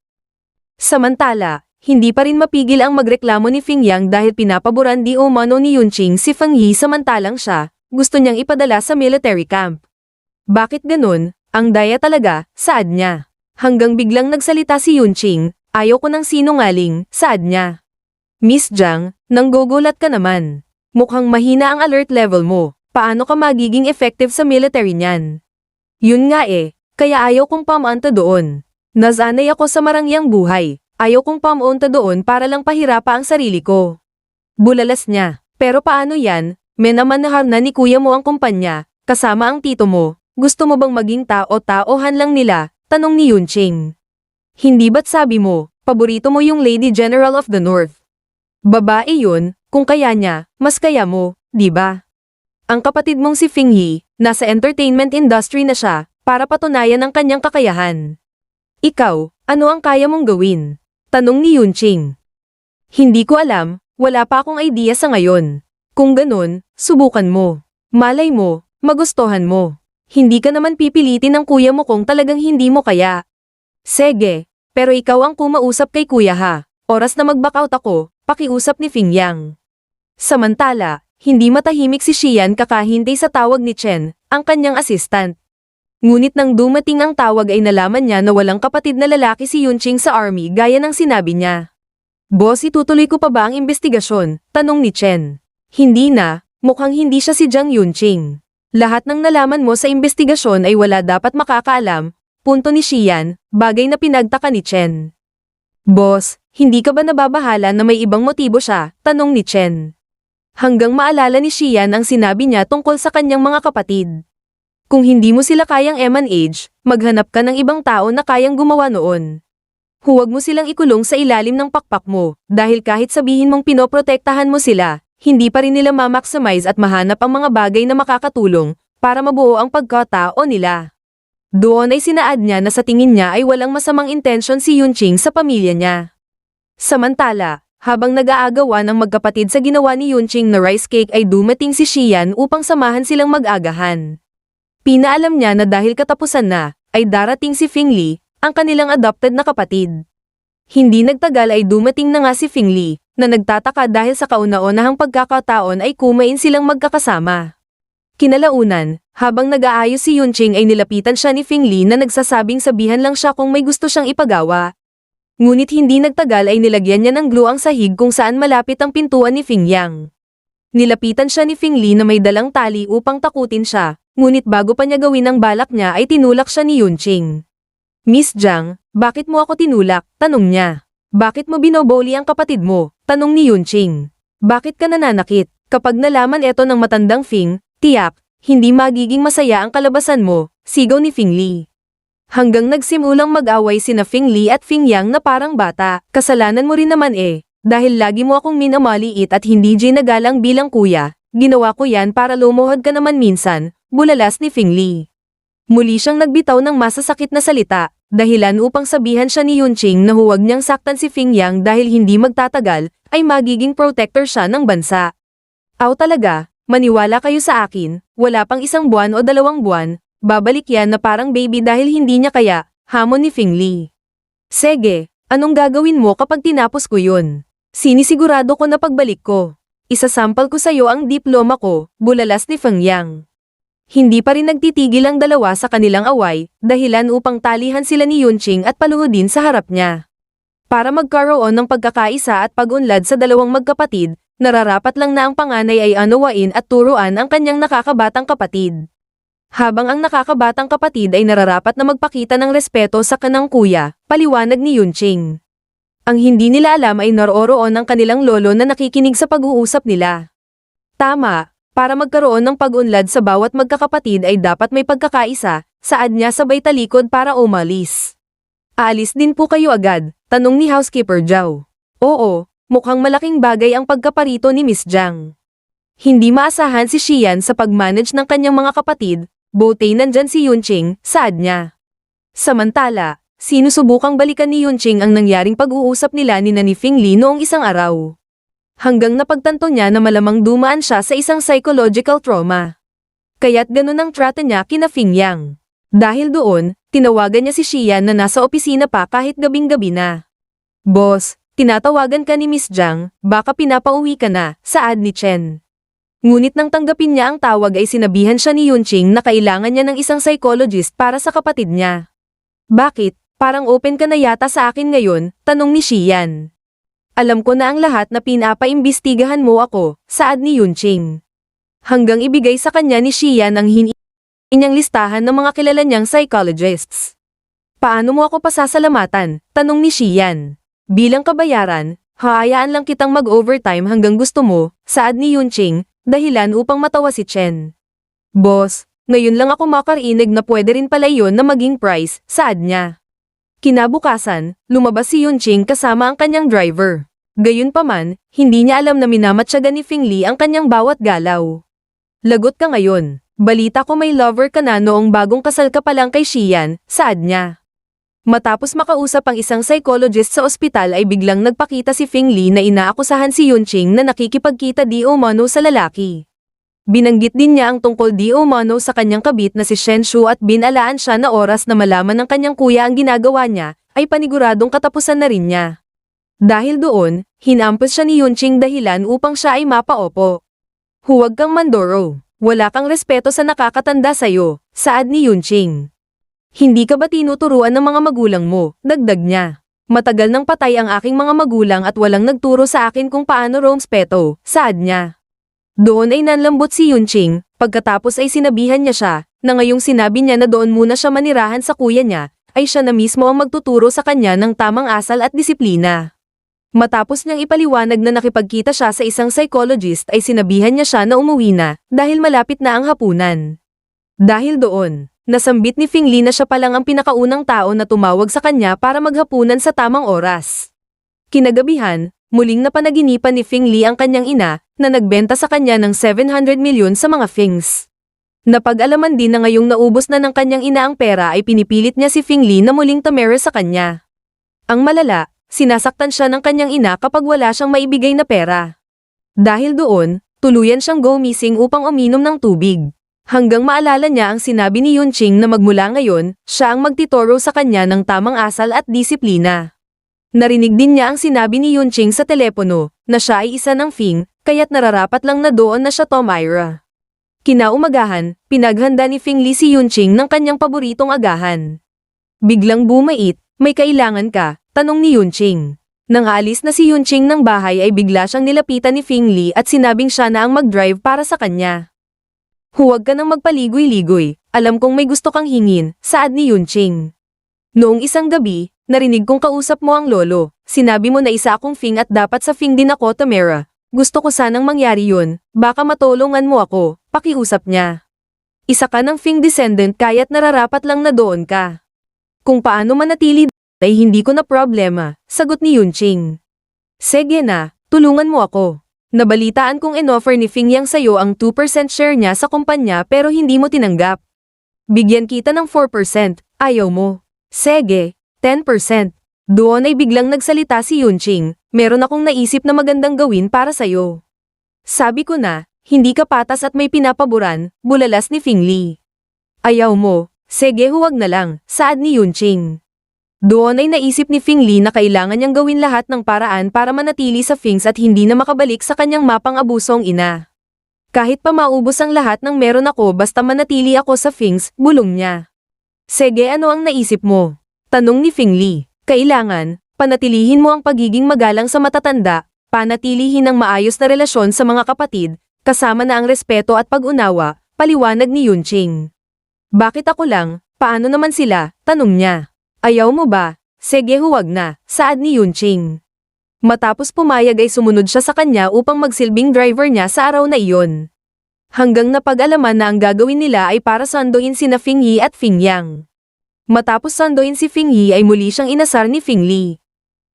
Samantala, hindi pa rin mapigil ang magreklamo ni Fing Yang dahil pinapaboran di umano ni Yunqing si Feng Yi samantalang siya, gusto niyang ipadala sa military camp. Bakit ganun? Ang daya talaga, saad niya. Hanggang biglang nagsalita si Yunqing, ayaw ko ng sinungaling, saad niya. Miss Zhang, nanggugulat ka naman. Mukhang mahina ang alert level mo, paano ka magiging effective sa military niyan? Yun nga kaya ayaw kong pamanta doon. Nasanay ako sa marangyang buhay. Ayaw kong pamunta doon para lang pahirapa ang sarili ko. Bulalas niya, pero paano yan, menamanahar na ni kuya mo ang kumpanya, kasama ang tito mo, gusto mo bang maging tao-taohan lang nila, tanong ni Yunqing. Hindi ba't sabi mo, paborito mo yung Lady General of the North? Babae yun, kung kaya niya, mas kaya mo, di ba? Ang kapatid mong si Fing Yi, nasa entertainment industry na siya, para patunayan ang kanyang kakayahan. Ikaw, ano ang kaya mong gawin? Tanong ni Yunqing. Hindi ko alam, wala pa akong idea sa ngayon. Kung ganun, subukan mo. Malay mo, magustuhan mo. Hindi ka naman pipilitin ng kuya mo kung talagang hindi mo kaya. Sige, pero ikaw ang kumausap kay kuya ha. Oras na mag-back out ako, pakiusap ni Fing Yang. Samantala, hindi matahimik si Xian kakahintay sa tawag ni Chen, ang kanyang assistant. Ngunit nang dumating ang tawag ay nalaman niya na walang kapatid na lalaki si Yunqing sa army gaya ng sinabi niya. Boss, itutuloy ko pa ba ang investigasyon? Tanong ni Chen. Hindi na, mukhang hindi siya si Zhang Yunqing. Lahat ng nalaman mo sa investigasyon ay wala dapat makakaalam, punto ni Xian, bagay na pinagtaka ni Chen. Boss, hindi ka ba nababahala na may ibang motibo siya? Tanong ni Chen. Hanggang maalala ni Xian ang sinabi niya tungkol sa kanyang mga kapatid. Kung hindi mo sila kayang manage, maghanap ka ng ibang tao na kayang gumawa noon. Huwag mo silang ikulong sa ilalim ng pakpak mo, dahil kahit sabihin mong pinoprotektahan mo sila, hindi pa rin nila ma-maximize at mahanap ang mga bagay na makakatulong para mabuo ang pagkatao nila. Doon ay sinaad niya na sa tingin niya ay walang masamang intensyon si Yunqing sa pamilya niya. Samantala, habang nag-aagawan ang magkapatid sa ginawa ni Yunqing na rice cake ay dumating si Xian upang samahan silang mag-agahan. Pinaalam niya na dahil katapusan na, ay darating si Fing Li, ang kanilang adopted na kapatid. Hindi nagtagal ay dumating na nga si Fing Li, na nagtataka dahil sa kauna-unahang pagkakataon ay kumain silang magkakasama. Kinalaunan, habang nag-aayos si Yunqing ay nilapitan siya ni Fing Li na nagsasabing sabihan lang siya kung may gusto siyang ipagawa. Ngunit hindi nagtagal ay nilagyan niya ng glue ang sahig kung saan malapit ang pintuan ni Fing Yang. Nilapitan siya ni Fing Li na may dalang tali upang takutin siya, ngunit bago pa niya gawin ang balak niya ay tinulak siya ni Yunqing. Miss Jiang, bakit mo ako tinulak? Tanong niya. Bakit mo binoboli ang kapatid mo? Tanong ni Yunqing. Bakit ka nananakit? Kapag nalaman ito ng matandang Fing, tiyak, hindi magiging masaya ang kalabasan mo, sigaw ni Fing Li. Hanggang nagsimulang mag-away sina Fing Li at Fing Yang na parang bata, kasalanan mo rin naman dahil lagi mo akong minamaliit at hindi ginagalang bilang kuya, ginawa ko yan para lumuhod ka naman minsan, bulalas ni Fing Li. Muli siyang nagbitaw ng masasakit na salita, dahilan upang sabihan siya ni Yunqing na huwag niyang saktan si Fing Yang dahil hindi magtatagal, ay magiging protector siya ng bansa. Aw talaga, maniwala kayo sa akin, wala pang 1 buwan o 2 buwan, babalik yan na parang baby dahil hindi niya kaya, hamon ni Fing Li. Sige, anong gagawin mo kapag tinapos ko yun? Sinisigurado ko na pagbalik ko. Isasampal ko sa'yo ang diploma ko, bulalas ni Feng Yang. Hindi pa rin nagtitigil ang dalawa sa kanilang away, dahilan upang talihan sila ni Yunqing at paluhudin sa harap niya. Para magkaroon ng pagkakaisa at pag-unlad sa dalawang magkapatid, nararapat lang na ang panganay ay anuwain at turuan ang kanyang nakakabatang kapatid. Habang ang nakakabatang kapatid ay nararapat na magpakita ng respeto sa kanang kuya, paliwanag ni Yunqing. Ang hindi nila alam ay naroroon ang kanilang lolo na nakikinig sa pag-uusap nila. Tama, para magkaroon ng pag-unlad sa bawat magkakapatid ay dapat may pagkakaisa, saad niya sabay talikod para umalis. Aalis din po kayo agad, tanong ni Housekeeper Zhao. Oo, mukhang malaking bagay ang pagkaparito ni Miss Jiang. Hindi maasahan si Xian sa pag-manage ng kanyang mga kapatid, botay nandyan si Yunqing, saad niya. Samantala, sinusubukang balikan ni Yunqing ang nangyaring pag-uusap nila ni Fing Li noong isang araw. Hanggang napagtanto niya na malamang dumaan siya sa isang psychological trauma. Kaya't ganun ang trato niya kina Fing Yang. Dahil doon, tinawagan niya si Xian na nasa opisina pa kahit gabing-gabi na. Boss, tinatawagan ka ni Miss Jiang, baka pinapauwi ka na, saad ni Chen. Ngunit nang tanggapin niya ang tawag ay sinabihan siya ni Yunqing na kailangan niya ng isang psychologist para sa kapatid niya. Bakit? Parang open ka na yata sa akin ngayon, tanong ni Xian. Alam ko na ang lahat na pinapaimbestigahan mo ako, saad ni Yunqing. Hanggang ibigay sa kanya ni Xian ang niyang listahan ng mga kilala niyang psychologists. Paano mo ako pasasalamatan? Tanong ni Xian. Bilang kabayaran, hayaan lang kitang mag-overtime hanggang gusto mo, saad ni Yunqing, dahilan upang matawa si Chen. Boss, ngayon lang ako makarinig na pwede rin pala yun na maging price, saad niya. Kinabukasan, lumabas si Yunqing kasama ang kanyang driver. Gayunpaman, hindi niya alam na minamatsaga ni Fing Li ang kanyang bawat galaw. Lagot ka ngayon. Balita ko may lover ka na noong bagong kasal ka pa lang kay Xian, saad niya. Matapos makausap ang isang psychologist sa ospital ay biglang nagpakita si Fing Li na inaakusahan si Yunqing na nakikipagkita di umano sa lalaki. Binanggit din niya ang tungkol di umano sa kanyang kabit na si Shen Shu at binalaan siya na oras na malaman ng kanyang kuya ang ginagawa niya, ay paniguradong katapusan na rin niya. Dahil doon, hinampos siya ni Yunqing dahilan upang siya ay mapaupo. Huwag kang mandoro. Wala kang respeto sa nakakatanda sa'yo, saad ni Yunqing. Hindi ka ba tinuturuan ng mga magulang mo, dagdag niya. Matagal nang patay ang aking mga magulang at walang nagturo sa akin kung paano rumspeto, saad niya. Doon ay nanlambot si Yunqing, pagkatapos ay sinabihan niya siya, na ngayong sinabi niya na doon muna siya manirahan sa kuya niya, ay siya na mismo ang magtuturo sa kanya ng tamang asal at disiplina. Matapos niyang ipaliwanag na nakipagkita siya sa isang psychologist ay sinabihan niya siya na umuwi na, dahil malapit na ang hapunan. Dahil doon, nasambit ni Fing Li na siya palang ang pinakaunang tao na tumawag sa kanya para maghapunan sa tamang oras. Kinagabihan, muling napanaginipan ni Fing Li ang kanyang ina, na nagbenta sa kanya ng 700 milyon sa mga Fings. Napag-alaman din na ngayong naubos na ng kanyang ina ang pera ay pinipilit niya si Fing Li na muling tamere sa kanya. Ang malala, sinasaktan siya ng kanyang ina kapag wala siyang maibigay na pera. Dahil doon, tuluyan siyang go missing upang uminom ng tubig. Hanggang maalala niya ang sinabi ni Yunqing na magmula ngayon, siya ang magtituro sa kanya ng tamang asal at disiplina. Narinig din niya ang sinabi ni Yunqing sa telepono, na siya ay isa ng Fing, kaya't nararapat lang na doon na siya tumira. Kinaumagahan, pinaghanda ni Fing Li si Yunqing ng kanyang paboritong agahan. Biglang bumait, may kailangan ka, tanong ni Yunqing. Nang aalis na si Yunqing ng bahay ay bigla siyang nilapitan ni Fing Li at sinabing siya na ang mag-drive para sa kanya. Huwag ka nang magpaligoy-ligoy, alam kong may gusto kang hingin, saad ni Yunqing. Noong isang gabi, narinig kong kausap mo ang lolo, sinabi mo na isa akong Fing at dapat sa Fing din ako tumira. Gusto ko sanang mangyari yun, baka matulungan mo ako, pakiusap niya. Isa ka ng Fing descendant kaya't nararapat lang na doon ka. Kung paano manatili ay hindi ko na problema, sagot ni Yunqing. Sige na, tulungan mo ako. Nabalitaan kong inoffer ni Fing Yang sa'yo ang 2% share niya sa kumpanya pero hindi mo tinanggap. Bigyan kita ng 4%, ayaw mo. Sige, 10%. Doon ay biglang nagsalita si Yunqing, meron akong naisip na magandang gawin para sa'yo. Sabi ko na, hindi ka patas at may pinapaboran, bulalas ni Fing Li. Ayaw mo, sige huwag na lang, saad ni Yunqing. Doon ay naisip ni Fing Li na kailangan niyang gawin lahat ng paraan para manatili sa Fings at hindi na makabalik sa kanyang mapang-abusong ina. Kahit pa maubos ang lahat ng meron ako basta manatili ako sa Fings, bulong niya. Sige ano ang naisip mo? Tanong ni Fing Li. Kailangan, panatilihin mo ang pagiging magalang sa matatanda, panatilihin ang maayos na relasyon sa mga kapatid, kasama na ang respeto at pag-unawa, paliwanag ni Yunqing. Bakit ako lang, paano naman sila? Tanong niya. Ayaw mo ba? Sige huwag na, saad ni Yunqing. Matapos pumayag ay sumunod siya sa kanya upang magsilbing driver niya sa araw na iyon. Hanggang napag-alaman na ang gagawin nila ay para sanduin sina Fing Yi at Fing Yang. Matapos sanduin si Fing Yi ay muli siyang inasar ni Fing Li.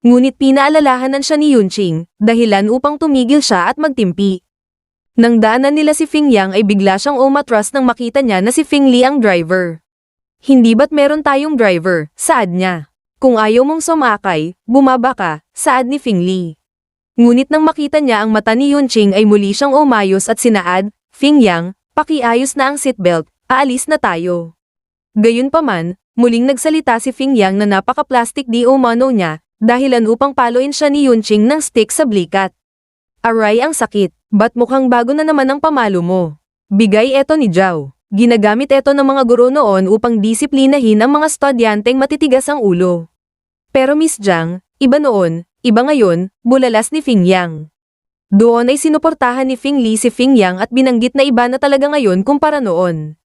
Ngunit pinaalalahanan siya ni Yunqing, dahilan upang tumigil siya at magtimpi. Nang daanan nila si Fing Yang ay bigla siyang umatras nang makita niya na si Fing Li ang driver. Hindi ba't meron tayong driver, saad niya. Kung ayaw mong sumakay, bumaba ka, saad ni Fing Li. Ngunit nang makita niya ang mata ni Yunqing ay muli siyang umayos at sinaad, Fing Yang, pakiayos na ang seatbelt, aalis na tayo. Gayunpaman, muling nagsalita si Fing Yang na napaka-plastic di umano niya, dahilan upang paluin siya ni Yunqing ng stick sa blikat. Aray ang sakit, ba't mukhang bago na naman ang pamalo mo? Bigay eto ni Zhao. Ginagamit ito ng mga guro noon upang disiplinahin ang mga estudyanteng matitigas ang ulo. Pero Miss Zhang, iba noon, iba ngayon, bulalas ni Fing Yang. Doon ay sinuportahan ni Fing Li si Fing Yang at binanggit na iba na talaga ngayon kumpara noon.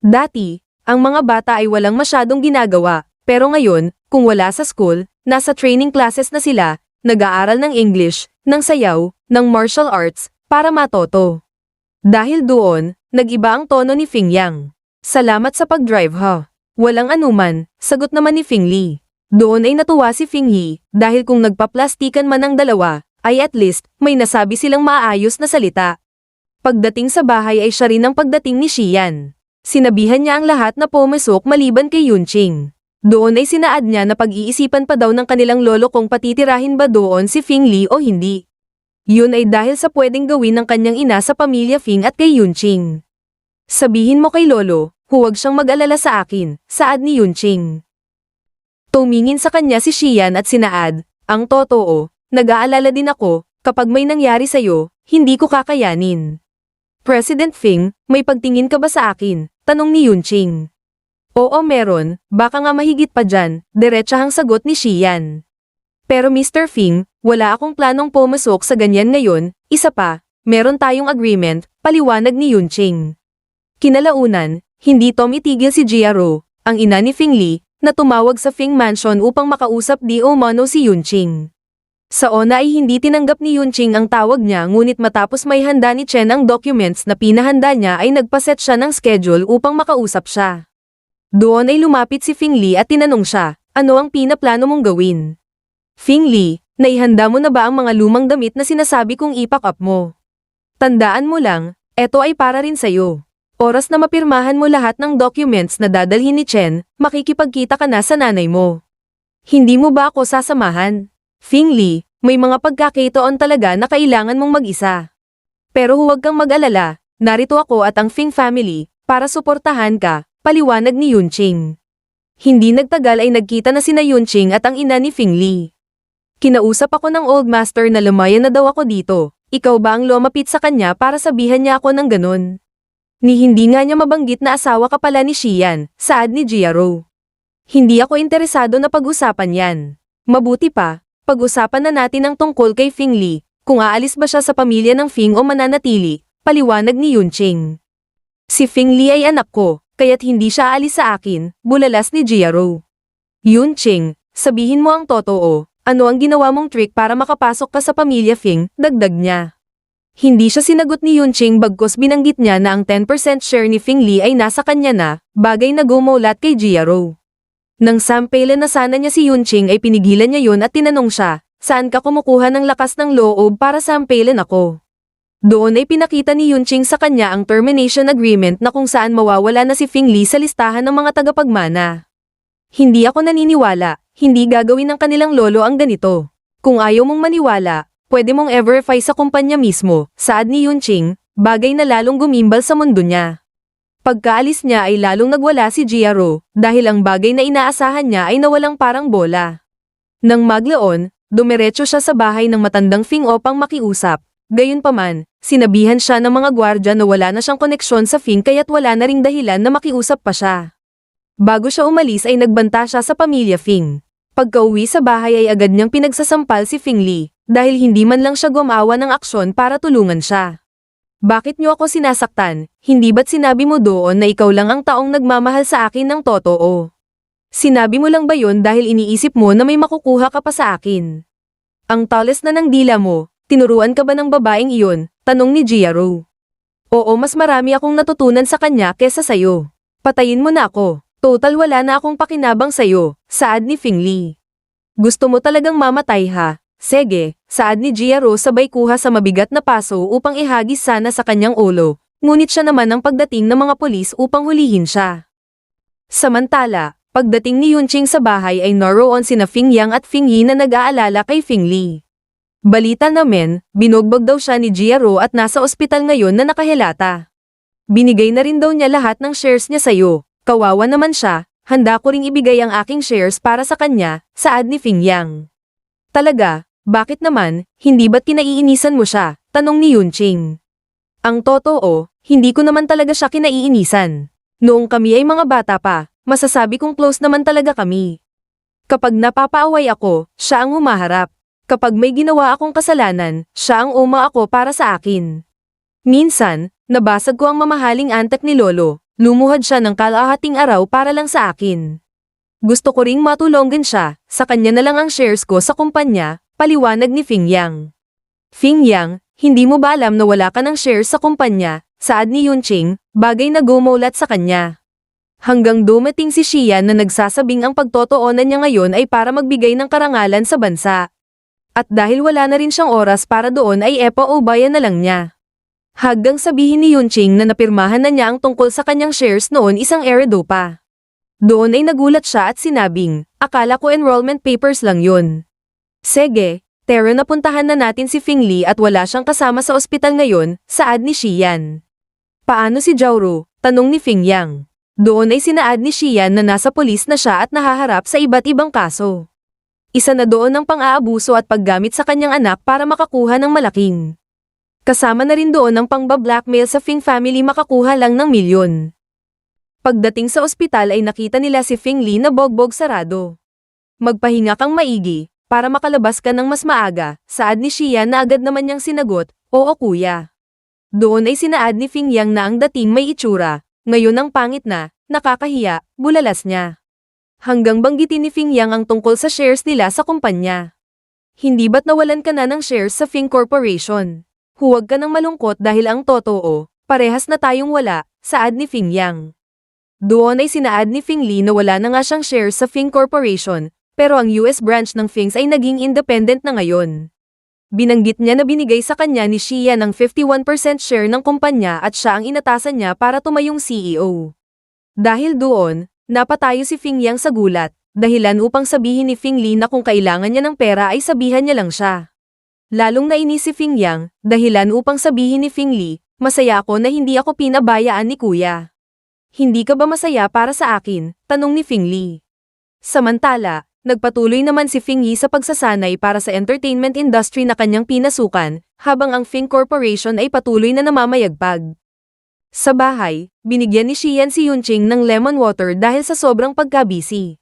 Dati, ang mga bata ay walang masyadong ginagawa, pero ngayon, kung wala sa school, nasa training classes na sila, nag-aaral ng English, ng sayaw, ng martial arts, para matoto. Dahil doon, nag-iba ang tono ni Fing Yang. Salamat sa pag-drive ha. Walang anuman, sagot naman ni Fing Li. Doon ay natuwa si Fing Yi, dahil kung nagpaplastikan man ang dalawa, ay at least, may nasabi silang maayos na salita. Pagdating sa bahay ay siya rin ang pagdating ni Xian. Sinabihan niya ang lahat na pumasok maliban kay Yunqing. Doon ay sinaad niya na pag-iisipan pa daw ng kanilang lolo kung patitirahin ba doon si Fing Li o hindi. Yun ay dahil sa pwedeng gawin ng kanyang ina sa pamilya Fing at kay Yunqing. Sabihin mo kay lolo, huwag siyang mag-alala sa akin, saad ni Yunqing. Tumingin sa kanya si Xian at sinaad, ang totoo, nag-aalala din ako, kapag may nangyari sa'yo, hindi ko kakayanin. President Fing, may pagtingin ka ba sa akin? Tanong ni Yunqing. Oo meron, baka nga mahigit pa dyan, diretsahang sagot ni Xian. Pero Mr. Fing, wala akong planong pumasok sa ganyan ngayon, isa pa, meron tayong agreement, paliwanag ni Yunqing. Kinalaunan, hindi tumitigil si Jiaro, ang ina ni Fing Li, na tumawag sa Fing Mansion upang makausap di umano si Yunqing. Sa una ay hindi tinanggap ni Yunqing ang tawag niya ngunit matapos may handa ni Chen ang documents na pinahanda niya ay nagpaset siya ng schedule upang makausap siya. Doon ay lumapit si Fing Li at tinanong siya, ano ang pinaplano mong gawin? Fing Li, naihanda mo na ba ang mga lumang damit na sinasabi kong ipack up mo? Tandaan mo lang, eto ay para rin sa'yo. Oras na mapirmahan mo lahat ng documents na dadalhin ni Chen, makikipagkita ka na sa nanay mo. Hindi mo ba ako sasamahan? Fing Li, may mga pagkakataon talaga na kailangan mong mag-isa. Pero huwag kang mag-alala, narito ako at ang Fing family, para suportahan ka, paliwanag ni Yunqing. Hindi nagtagal ay nagkita na sina Yunqing at ang ina ni Fing Li. Kinausap ako ng old master na lumayan na daw ako dito, ikaw ba ang lumapit sa kanya para sabihan niya ako ng ganun? Ni hindi nga niya mabanggit na asawa ka pala ni Xian, saad ni Jiaro. Hindi ako interesado na pag-usapan yan. Mabuti pa, pag-usapan na natin ang tungkol kay Fing Li, kung aalis ba siya sa pamilya ng Fing o mananatili, paliwanag ni Yunqing. Si Fing Li ay anak ko, kaya't hindi siya aalis sa akin, bulalas ni Jiaro. Yunqing, sabihin mo ang totoo, ano ang ginawa mong trick para makapasok ka sa pamilya Fing, dagdag niya. Hindi siya sinagot ni Yunqing bagkus binanggit niya na ang 10% share ni Fing Li ay nasa kanya na, bagay na gumulat kay Jiaro. Nang sampelan na sana niya si Yunqing ay pinigilan niya yun at tinanong siya, saan ka kumukuha ng lakas ng loob para sampelan ako? Doon ay pinakita ni Yunqing sa kanya ang termination agreement na kung saan mawawala na si Fing Li sa listahan ng mga tagapagmana. Hindi ako naniniwala, hindi gagawin ng kanilang lolo ang ganito. Kung ayaw mong maniwala, pwede mong i-verify sa kumpanya mismo, saad ni Yunqing, bagay na lalong gumimbal sa mundo niya. Pagkaalis niya ay lalong nagwala si Jiaro, dahil ang bagay na inaasahan niya ay nawalang parang bola. Nang maglaon, dumiretso siya sa bahay ng matandang Fing upang makiusap. Gayunpaman, sinabihan siya ng mga gwardya na wala na siyang koneksyon sa Fing kaya't wala na ring dahilan na makiusap pa siya. Bago siya umalis ay nagbanta siya sa pamilya Fing. Pagka-uwi sa bahay ay agad niyang pinagsasampal si Fing Li, dahil hindi man lang siya gumawa ng aksyon para tulungan siya. Bakit niyo ako sinasaktan? Hindi ba't sinabi mo doon na ikaw lang ang taong nagmamahal sa akin ng totoo? Sinabi mo lang ba yun dahil iniisip mo na may makukuha ka pa sa akin? Ang tales na ng dila mo, tinuruan ka ba ng babaeng iyon? Tanong ni Jiaro. Oo, mas marami akong natutunan sa kanya kesa sayo. Patayin mo na ako. Total wala na akong pakinabang sayo, saad ni Fing Li. Gusto mo talagang mamatay ha? Sige, saad ni Jiaro sabay kuha sa mabigat na paso upang ihagis sana sa kanyang ulo, ngunit siya naman ang pagdating ng mga pulis upang hulihin siya. Samantala, pagdating ni Yunqing sa bahay ay naroon sina Fing Yang at Fing Yi na nag-aalala kay Fing Li. Balita namin, binugbog daw siya ni Jiaro at nasa ospital ngayon na nakahilata. Binigay na rin daw niya lahat ng shares niya sayo, kawawa naman siya, handa ko ring ibigay ang aking shares para sa kanya, saad ni Fing Yang. Talaga? Bakit naman, hindi ba't kinaiinisan mo siya? Tanong ni Yunqing. Ang totoo, hindi ko naman talaga siya kinaiinisan. Noong kami ay mga bata pa, masasabi kong close naman talaga kami. Kapag napapaaway ako, siya ang humaharap. Kapag may ginawa akong kasalanan, siya ang ako para sa akin. Minsan, nabasag ko ang mamahaling antak ni Lolo, lumuhad siya ng kalahating araw para lang sa akin. Gusto ko ring matulungan siya, sa kanya na lang ang shares ko sa kumpanya, paliwanag ni Fing Yang. Fing Yang, hindi mo ba alam na wala ka ng shares sa kumpanya, saad ni Yunqing, bagay na gumulat sa kanya. Hanggang dumating si Xian na nagsasabing ang pagtotoonan niya ngayon ay para magbigay ng karangalan sa bansa. At dahil wala na rin siyang oras para doon ay epa-ubayan na lang niya. Hanggang sabihin ni Yunqing na napirmahan na niya ang tungkol sa kanyang shares noon isang eredo pa. Doon ay nagulat siya at sinabing, akala ko enrollment papers lang yun. Sige, Tero napuntahan na natin si Fing Li at wala siyang kasama sa ospital ngayon, saad ni Xian. Paano si Jiaro? Tanong ni Fing Yang. Doon ay sinaad ni Xian na nasa pulis na siya at nahaharap sa iba't ibang kaso. Isa na doon ang pang-aabuso at paggamit sa kanyang anak para makakuha ng malaking. Kasama na rin doon ang pang-blackmail sa Fing family makakuha lang ng milyon. Pagdating sa ospital ay nakita nila si Fing Li na bogbog sarado. Magpahinga kang maigi, para makalabas ka ng mas maaga, saad ni Xian na agad naman niyang sinagot, oo kuya. Doon ay sinaad ni Fing Yang na ang dating may itsura, ngayon ang pangit na, nakakahiya, bulalas niya. Hanggang banggitin ni Fing Yang ang tungkol sa shares nila sa kumpanya. Hindi ba't nawalan ka na ng shares sa Fing Corporation? Huwag ka nang malungkot dahil ang totoo, parehas na tayong wala, saad ni Fing Yang. Doon ay sinaad ni Fing Li na wala na nga siyang shares sa Fing Corporation, pero ang US branch ng Fings ay naging independent na ngayon. Binanggit niya na binigay sa kanya ni Xian ng 51% share ng kumpanya at siya ang inatasan niya para tumayong CEO. Dahil doon, napatayo si Fing Yang sa gulat, dahilan upang sabihin ni Fing Li na kung kailangan niya ng pera ay sabihan niya lang siya. Lalong nainis si Fing Yang, dahilan upang sabihin ni Fing Li, masaya ako na hindi ako pinabayaan ni kuya. Hindi ka ba masaya para sa akin? Tanong ni Fing Li. Samantala, nagpatuloy naman si Fing Yi sa pagsasanay para sa entertainment industry na kanyang pinasukan, habang ang Fing Corporation ay patuloy na namamayagpag. Sa bahay, binigyan ni Xian si Yunqing ng lemon water dahil sa sobrang pagkabisi.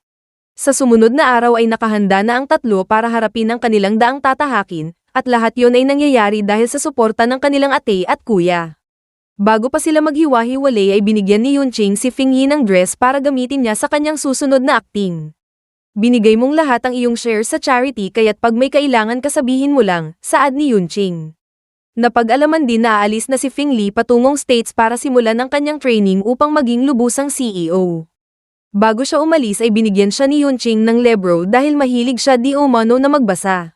Sa sumunod na araw ay nakahanda na ang tatlo para harapin ang kanilang daang tatahakin, at lahat yon ay nangyayari dahil sa suporta ng kanilang ate at kuya. Bago pa sila maghiwa-hiwalay ay binigyan ni Yunqing si Fing Yi ng dress para gamitin niya sa kanyang susunod na acting. Binigay mong lahat ang iyong share sa charity kaya't pag may kailangan ka sabihin mo lang, saad ni Yunqing. Napag-alaman din na aalis na si Fing Li patungong States para simulan ang kanyang training upang maging lubusang CEO. Bago siya umalis ay binigyan siya ni Yunqing ng libro dahil mahilig siya di umano na magbasa.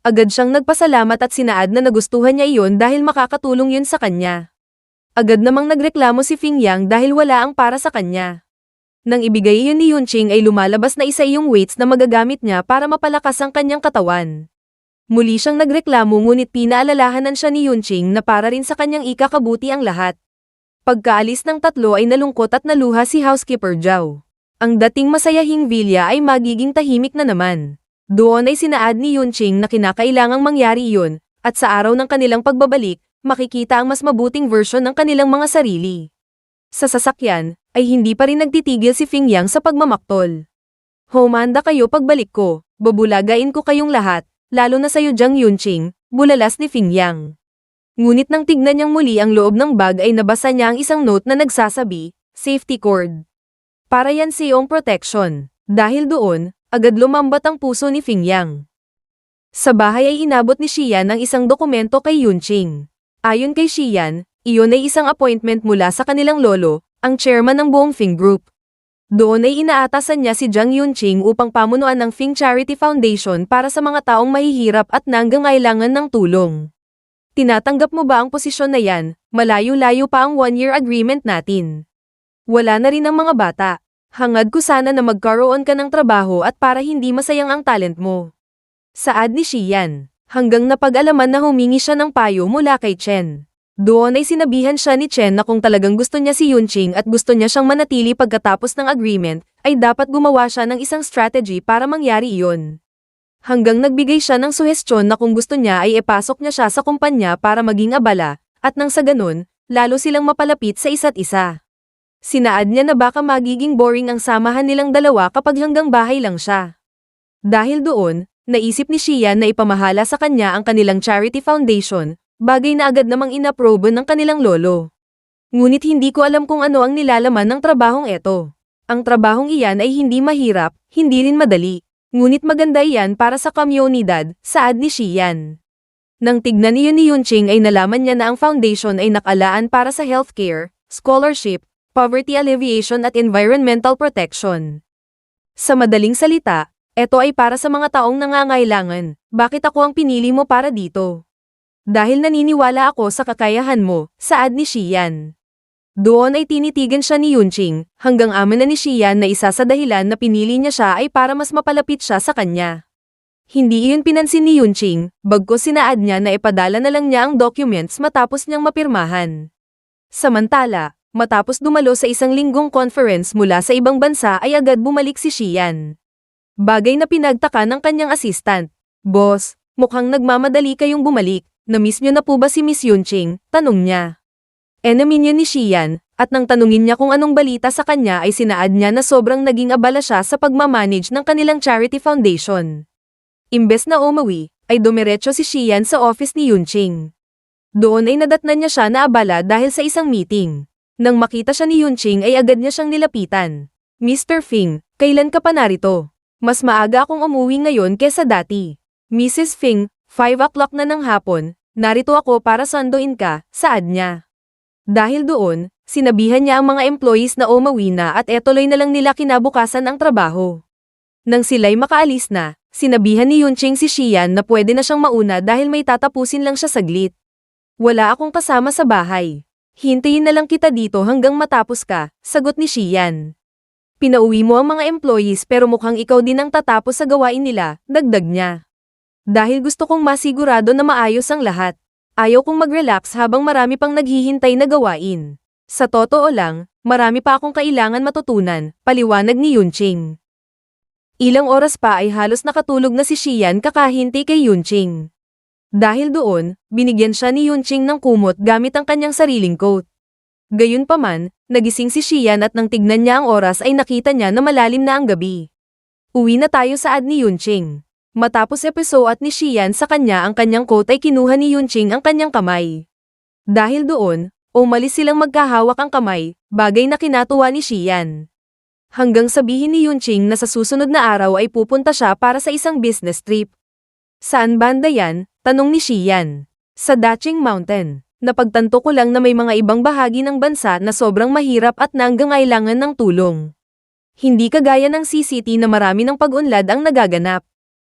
Agad siyang nagpasalamat at sinaad na nagustuhan niya iyon dahil makakatulong yun sa kanya. Agad namang nagreklamo si Fing Yang dahil wala ang para sa kanya. Nang ibigay iyon ni Yunqing ay lumalabas na isa iyong weights na magagamit niya para mapalakas ang kanyang katawan. Muli siyang nagreklamo ngunit pinaalalahanan siya ni Yunqing na para rin sa kanyang ikakabuti ang lahat. Pagkaalis ng tatlo ay nalungkot at naluha si Housekeeper Zhao. Ang dating masayahing Villa ay magiging tahimik na naman. Doon ay sinaad ni Yunqing na kinakailangang mangyari iyon, at sa araw ng kanilang pagbabalik, makikita ang mas mabuting version ng kanilang mga sarili. Sa sasakyan, ay hindi pa rin nagtitigil si Fing Yang sa pagmamaktol. Humanda kayo pagbalik ko, babulagain ko kayong lahat, lalo na sayo Jiang Yunqing, bulalas ni Fing Yang. Ngunit nang tignan niyang muli ang loob ng bag ay nabasa niya ang isang note na nagsasabi, safety cord. Para yan sa iyong protection. Dahil doon, agad lumambat ang puso ni Fing Yang. Sa bahay ay inabot ni Xian ang isang dokumento kay Yunqing. Ayon kay Xian, iyon ay isang appointment mula sa kanilang lolo, ang chairman ng buong Fing Group. Doon ay inaatasan niya si Jiang Yunqing upang pamunuan ng Fing Charity Foundation para sa mga taong mahihirap at nangangailangan ng tulong. Tinatanggap mo ba ang posisyon na yan? Malayo-layo pa ang 1-year agreement natin. Wala na rin ang mga bata. Hangad ko sana na magkaroon ka ng trabaho at para hindi masayang ang talent mo. Saad ni Xian. Hanggang napag-alaman na humingi siya ng payo mula kay Chen. Doon ay sinabihan siya ni Chen na kung talagang gusto niya si Yunqing at gusto niya siyang manatili pagkatapos ng agreement, ay dapat gumawa siya ng isang strategy para mangyari iyon. Hanggang nagbigay siya ng suhestyon na kung gusto niya ay ipasok niya siya sa kumpanya para maging abala, at nang sa ganun, lalo silang mapalapit sa isa't isa. Sinaad niya na baka magiging boring ang samahan nilang dalawa kapag hanggang bahay lang siya. Dahil doon, naisip ni Xian na ipamahala sa kanya ang kanilang charity foundation, bagay na agad namang inapprove ng kanilang lolo. Ngunit hindi ko alam kung ano ang nilalaman ng trabahong eto. Ang trabahong iyan ay hindi mahirap, hindi rin madali. Ngunit maganda iyan para sa komunidad, saad ni Xian. Nang tignan niyo ni Yunqing ay nalaman niya na ang foundation ay nakalaan para sa healthcare, scholarship, poverty alleviation at environmental protection. Sa madaling salita, ito ay para sa mga taong nangangailangan. Bakit ako ang pinili mo para dito? Dahil naniniwala ako sa kakayahan mo, saad ni Xian. Doon ay tinitigan siya ni Yunqing, hanggang amin na ni Xian na isa sa dahilan na pinili niya siya ay para mas mapalapit siya sa kanya. Hindi iyon pinansin ni Yunqing, bagkus sinaad niya na ipadala na lang niya ang documents matapos niyang mapirmahan. Samantala, matapos dumalo sa isang linggong conference mula sa ibang bansa ay agad bumalik si Xian. Bagay na pinagtaka ng kanyang assistant. Boss, mukhang nagmamadali kayong bumalik. Na-miss niyo na po ba si Miss Yunqing? Tanong niya. Enemy niya ni Xian, at nang tanungin niya kung anong balita sa kanya ay sinaad niya na sobrang naging abala siya sa pagmamanage ng kanilang charity foundation. Imbes na umawi, ay dumiretso si Xian sa office ni Yunqing. Doon ay nadatnan niya siya na abala dahil sa isang meeting. Nang makita siya ni Yunqing ay agad niya siyang nilapitan. Mr. Fing, kailan ka pa narito? Mas maaga akong umuwi ngayon kesa dati. Mrs. Fing, 5 o'clock na ng hapon, narito ako para sanduin ka, saad niya. Dahil doon, sinabihan niya ang mga employees na umawi na at etuloy na lang nila kinabukasan ang trabaho. Nang sila'y makaalis na, sinabihan ni Yunqing si Xian na pwede na siyang mauna dahil may tatapusin lang siya saglit. Wala akong kasama sa bahay. Hintayin na lang kita dito hanggang matapos ka, sagot ni Xian. Pinauwi mo ang mga employees pero mukhang ikaw din ang tatapos sa gawain nila, dagdag niya. Dahil gusto kong masigurado na maayos ang lahat. Ayaw kong mag-relax habang marami pang naghihintay na gawain. Sa totoo lang, marami pa akong kailangan matutunan, paliwanag ni Yunqing. Ilang oras pa ay halos nakatulog na si Xian kakahinti kay Yunqing. Dahil doon, binigyan siya ni Yunqing ng kumot gamit ang kanyang sariling coat. Gayunpaman, nagising si Xian at nang tignan niya ang oras ay nakita niya na malalim na ang gabi. Uwi na tayo saad ni Yunqing. Matapos episode ni Xian sa kanya ang kanyang coat ay kinuha ni Yunqing ang kanyang kamay. Dahil doon, umalis silang magkahawak ang kamay, bagay na kinatuwa ni Xian. Hanggang sabihin ni Yunqing na sa susunod na araw ay pupunta siya para sa isang business trip. Saan banda yan? Tanong ni Xian. Sa Daqing Mountain. Napagtanto ko lang na may mga ibang bahagi ng bansa na sobrang mahirap at nangangailangan ng tulong. Hindi kagaya ng CCT na marami ng pag-unlad ang nagaganap.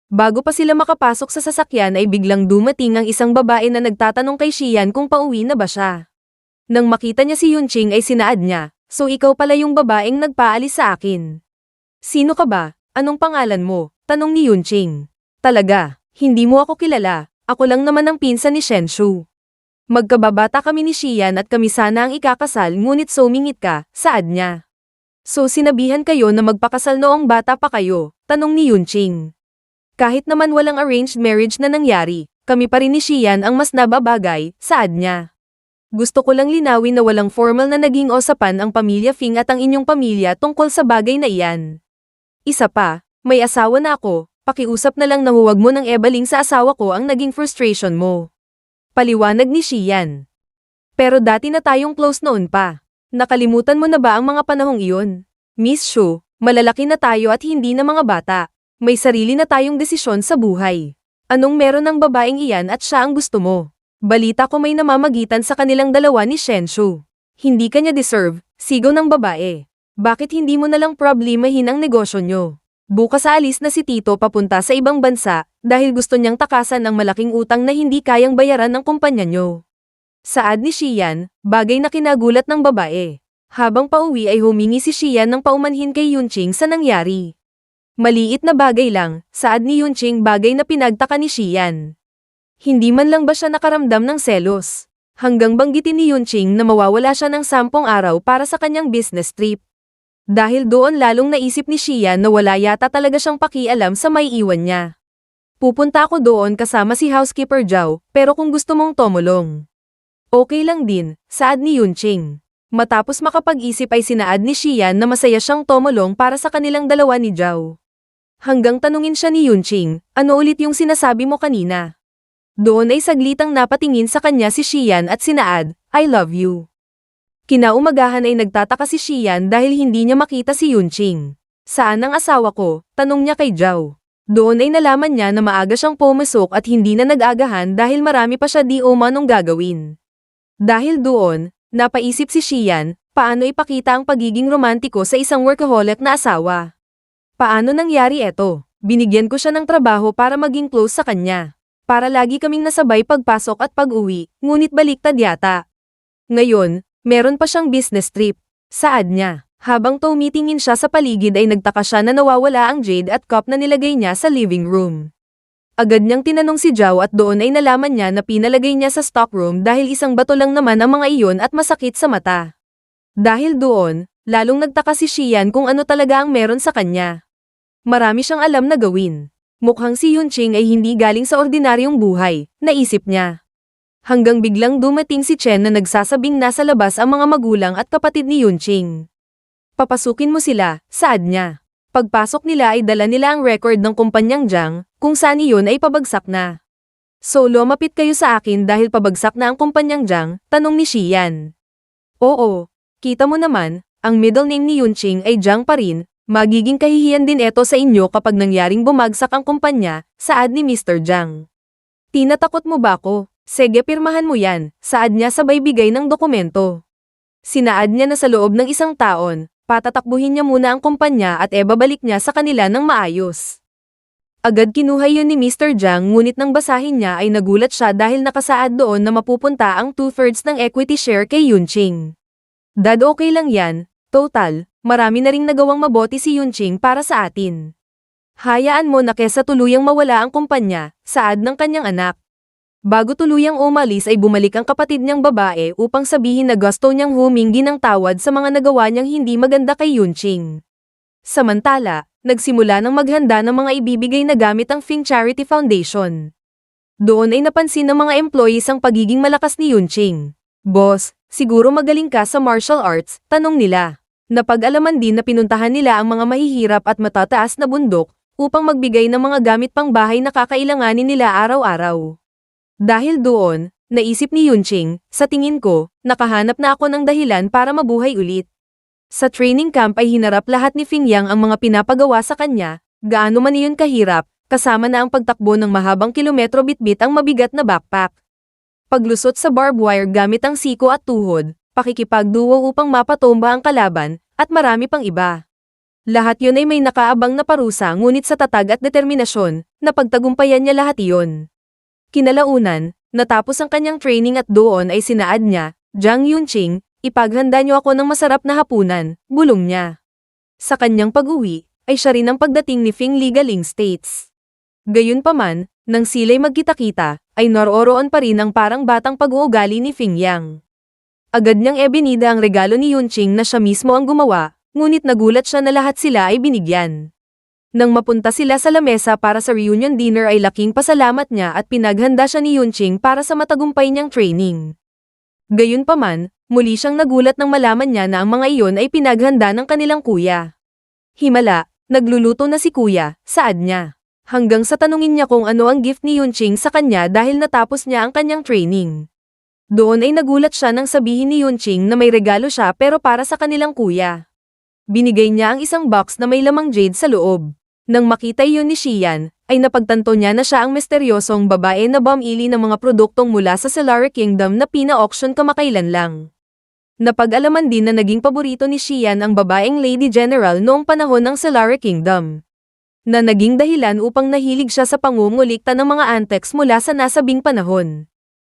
Bago pa sila makapasok sa sasakyan ay biglang dumating ang isang babae na nagtatanong kay Xian kung pauwi na ba siya. Nang makita niya si Yunqing ay sinaad niya, "So ikaw pala yung babaeng nagpaalis sa akin." "Sino ka ba? Anong pangalan mo?" tanong ni Yunqing. "Talaga, hindi mo ako kilala, ako lang naman ang pinsan ni Shenshu. Magkababata kami ni Xian at kami sana ang ikakasal ngunit sumingit ka," saad niya. "So sinabihan kayo na magpakasal noong bata pa kayo?" tanong ni Yunqing. "Kahit naman walang arranged marriage na nangyari, kami pa rin ni Xian ang mas nababagay," saad niya. "Gusto ko lang linawin na walang formal na naging usapan ang pamilya Fing at ang inyong pamilya tungkol sa bagay na iyan. Isa pa, may asawa na ako, pakiusap na lang na huwag mo nang ebaling sa asawa ko ang naging frustration mo." Paliwanag ni Xian. "Pero dati na tayong close noon pa. Nakalimutan mo na ba ang mga panahong iyon? Miss Shu, malalaki na tayo at hindi na mga bata. May sarili na tayong desisyon sa buhay. Anong meron ng babaeng iyan at siya ang gusto mo? Balita ko may namamagitan sa kanilang dalawa ni Shenshu. Hindi kanya deserve," sigaw ng babae. "Bakit hindi mo na lang problemahin ang negosyo nyo? Bukas aalis na si Tito papunta sa ibang bansa dahil gusto niyang takasan ang malaking utang na hindi kayang bayaran ng kumpanya nyo." Saad ni Xian, bagay na kinagulat ng babae. Habang pauwi ay humingi si Xian ng paumanhin kay Yunqing sa nangyari. "Maliit na bagay lang," saad ni Yunqing, bagay na pinagtaka ni Xian. Hindi man lang ba siya nakaramdam ng selos? Hanggang banggitin ni Yunqing na mawawala siya ng 10 araw para sa kanyang business trip. Dahil doon lalong naisip ni Xian na wala yata talaga siyang pakialam sa may iwan niya. "Pupunta ako doon kasama si Housekeeper Zhao, pero kung gusto mong tumulong, okay lang din," saad ni Yunqing. Matapos makapag-isip ay sinaad ni Xian na masaya siyang tumulong para sa kanilang dalawa ni Zhao. Hanggang tanungin siya ni Yunqing, "Ano ulit yung sinasabi mo kanina?" Doon ay saglitang napatingin sa kanya si Xian at sinaad, "I love you." Kinaumagahan ay nagtataka si Xian dahil hindi niya makita si Yunqing. "Saan ang asawa ko?" tanong niya kay Zhao. Doon ay nalaman niya na maaga siyang pumasok at hindi na nag-agahan dahil marami pa siya di umanong gagawin. Dahil doon, napaisip si Xian, paano ipakita ang pagiging romantiko sa isang workaholic na asawa. Paano nangyari eto? Binigyan ko siya ng trabaho para maging close sa kanya. Para lagi kaming nasabay pagpasok at pag-uwi, ngunit baliktad yata. Ngayon, meron pa siyang business trip. Saad niya. Habang tumitingin siya sa paligid ay nagtaka siya na nawawala ang jade at cup na nilagay niya sa living room. Agad niyang tinanong si Zhao at doon ay nalaman niya na pinalagay niya sa stockroom dahil isang bato lang naman ang mga iyon at masakit sa mata. Dahil doon, lalong nagtaka si Xian kung ano talaga ang meron sa kanya. Marami siyang alam na gawin. Mukhang si Yunqing ay hindi galing sa ordinaryong buhay, naisip niya. Hanggang biglang dumating si Chen na nagsasabing nasa labas ang mga magulang at kapatid ni Yunqing. "Papasukin mo sila," saad niya. Pagpasok nila ay dala nila ang record ng kumpanyang Jiang, kung saan iyon ay pabagsak na. "So lumapit kayo sa akin dahil pabagsak na ang kumpanyang Jiang?" tanong ni Xian. "Oo, kita mo naman, ang middle name ni Yunqing ay Jiang pa rin. Magiging kahihiyan din ito sa inyo kapag nangyaring bumagsak ang kumpanya," saad ni Mr. Jiang. "Tinatakot mo ba ako? Sige, pirmahan mo yan," saad niya sabay bigay ng dokumento. Sinaad niya na sa loob ng 1 taon, patatakbuhin niya muna ang kumpanya at babalik niya sa kanila ng maayos. Agad kinuha yun ni Mr. Jiang ngunit nang basahin niya ay nagulat siya dahil nakasaad doon na mapupunta ang 2/3 ng equity share kay Yunqing. "Dad, okay lang yan," Total, marami na ring nagawang mabuti si Yunqing para sa atin. Hayaan mo na kesa tuluyang mawala ang kumpanya, saad ng kanyang anak. Bago tuluyang umalis ay bumalik ang kapatid niyang babae upang sabihin na gusto niyang humingi ng tawad sa mga nagawa niyang hindi maganda kay Yunqing. Samantala, nagsimula ng maghanda ng mga ibibigay na gamit ang Fing Charity Foundation. Doon ay napansin ng mga employees ang pagiging malakas ni Yunqing. Boss, siguro magaling ka sa martial arts, tanong nila. Napag-alaman din na pinuntahan nila ang mga mahihirap at matataas na bundok upang magbigay ng mga gamit pang bahay na kakailanganin nila araw-araw. Dahil doon, naisip ni Yunqing, sa tingin ko, nakahanap na ako ng dahilan para mabuhay ulit. Sa training camp ay hinarap lahat ni Fing Yang ang mga pinapagawa sa kanya, gaano man iyon kahirap, kasama na ang pagtakbo ng mahabang kilometro bitbit ang mabigat na backpack. Paglusot sa barbed wire gamit ang siko at tuhod, pakikipagduo upang mapatomba ang kalaban, at marami pang iba. Lahat yun ay may nakaabang na parusa ngunit sa tatag at determinasyon, napagtagumpayan niya lahat iyon. Kinalaunan, natapos ang kanyang training at doon ay sinaad niya, Jiang Yunqing, ipaghanda niyo ako ng masarap na hapunan, bulong niya. Sa kanyang pag-uwi, ay siya rin ang pagdating ni Fing Li galing States. Gayunpaman, nang sila'y magkita-kita, ay naroroon pa rin ang parang batang pag-uugali ni Fing Yang. Agad niyang ebinida ang regalo ni Yunqing na siya mismo ang gumawa, ngunit nagulat siya na lahat sila ay binigyan. Nang mapunta sila sa lamesa para sa reunion dinner ay laking pasalamat niya at pinaghanda siya ni Yunqing para sa matagumpay niyang training. Gayunpaman, muli siyang nagulat nang malaman niya na ang mga iyon ay pinaghanda ng kanilang kuya. Himala, nagluluto na si kuya, saad niya. Hanggang sa tanungin niya kung ano ang gift ni Yunqing sa kanya dahil natapos niya ang kanyang training. Doon ay nagulat siya nang sabihin ni Yunqing na may regalo siya pero para sa kanilang kuya. Binigay niya ang isang box na may lamang jade sa loob. Nang makita iyon ni Xian, ay napagtanto niya na siya ang misteryosong babae na bumili ng mga produktong mula sa Solar Kingdom na pina-auction kamakailan lang. Napag-alaman din na naging paborito ni Xian ang babaeng Lady General noong panahon ng Solar Kingdom. Na naging dahilan upang nahilig siya sa pangungulikta ng mga antiques mula sa nasabing panahon.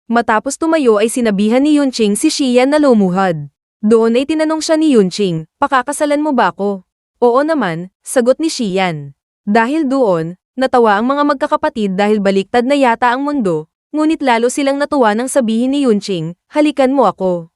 Matapos tumayo ay sinabihan ni Yunqing si Xian na lumuhad. Doon ay tinanong siya ni Yunqing, pakakasalan mo ba ako? Oo naman, sagot ni Xian. Dahil doon, natawa ang mga magkakapatid dahil baliktad na yata ang mundo, ngunit lalo silang natuwa nang sabihin ni Yunqing, halikan mo ako.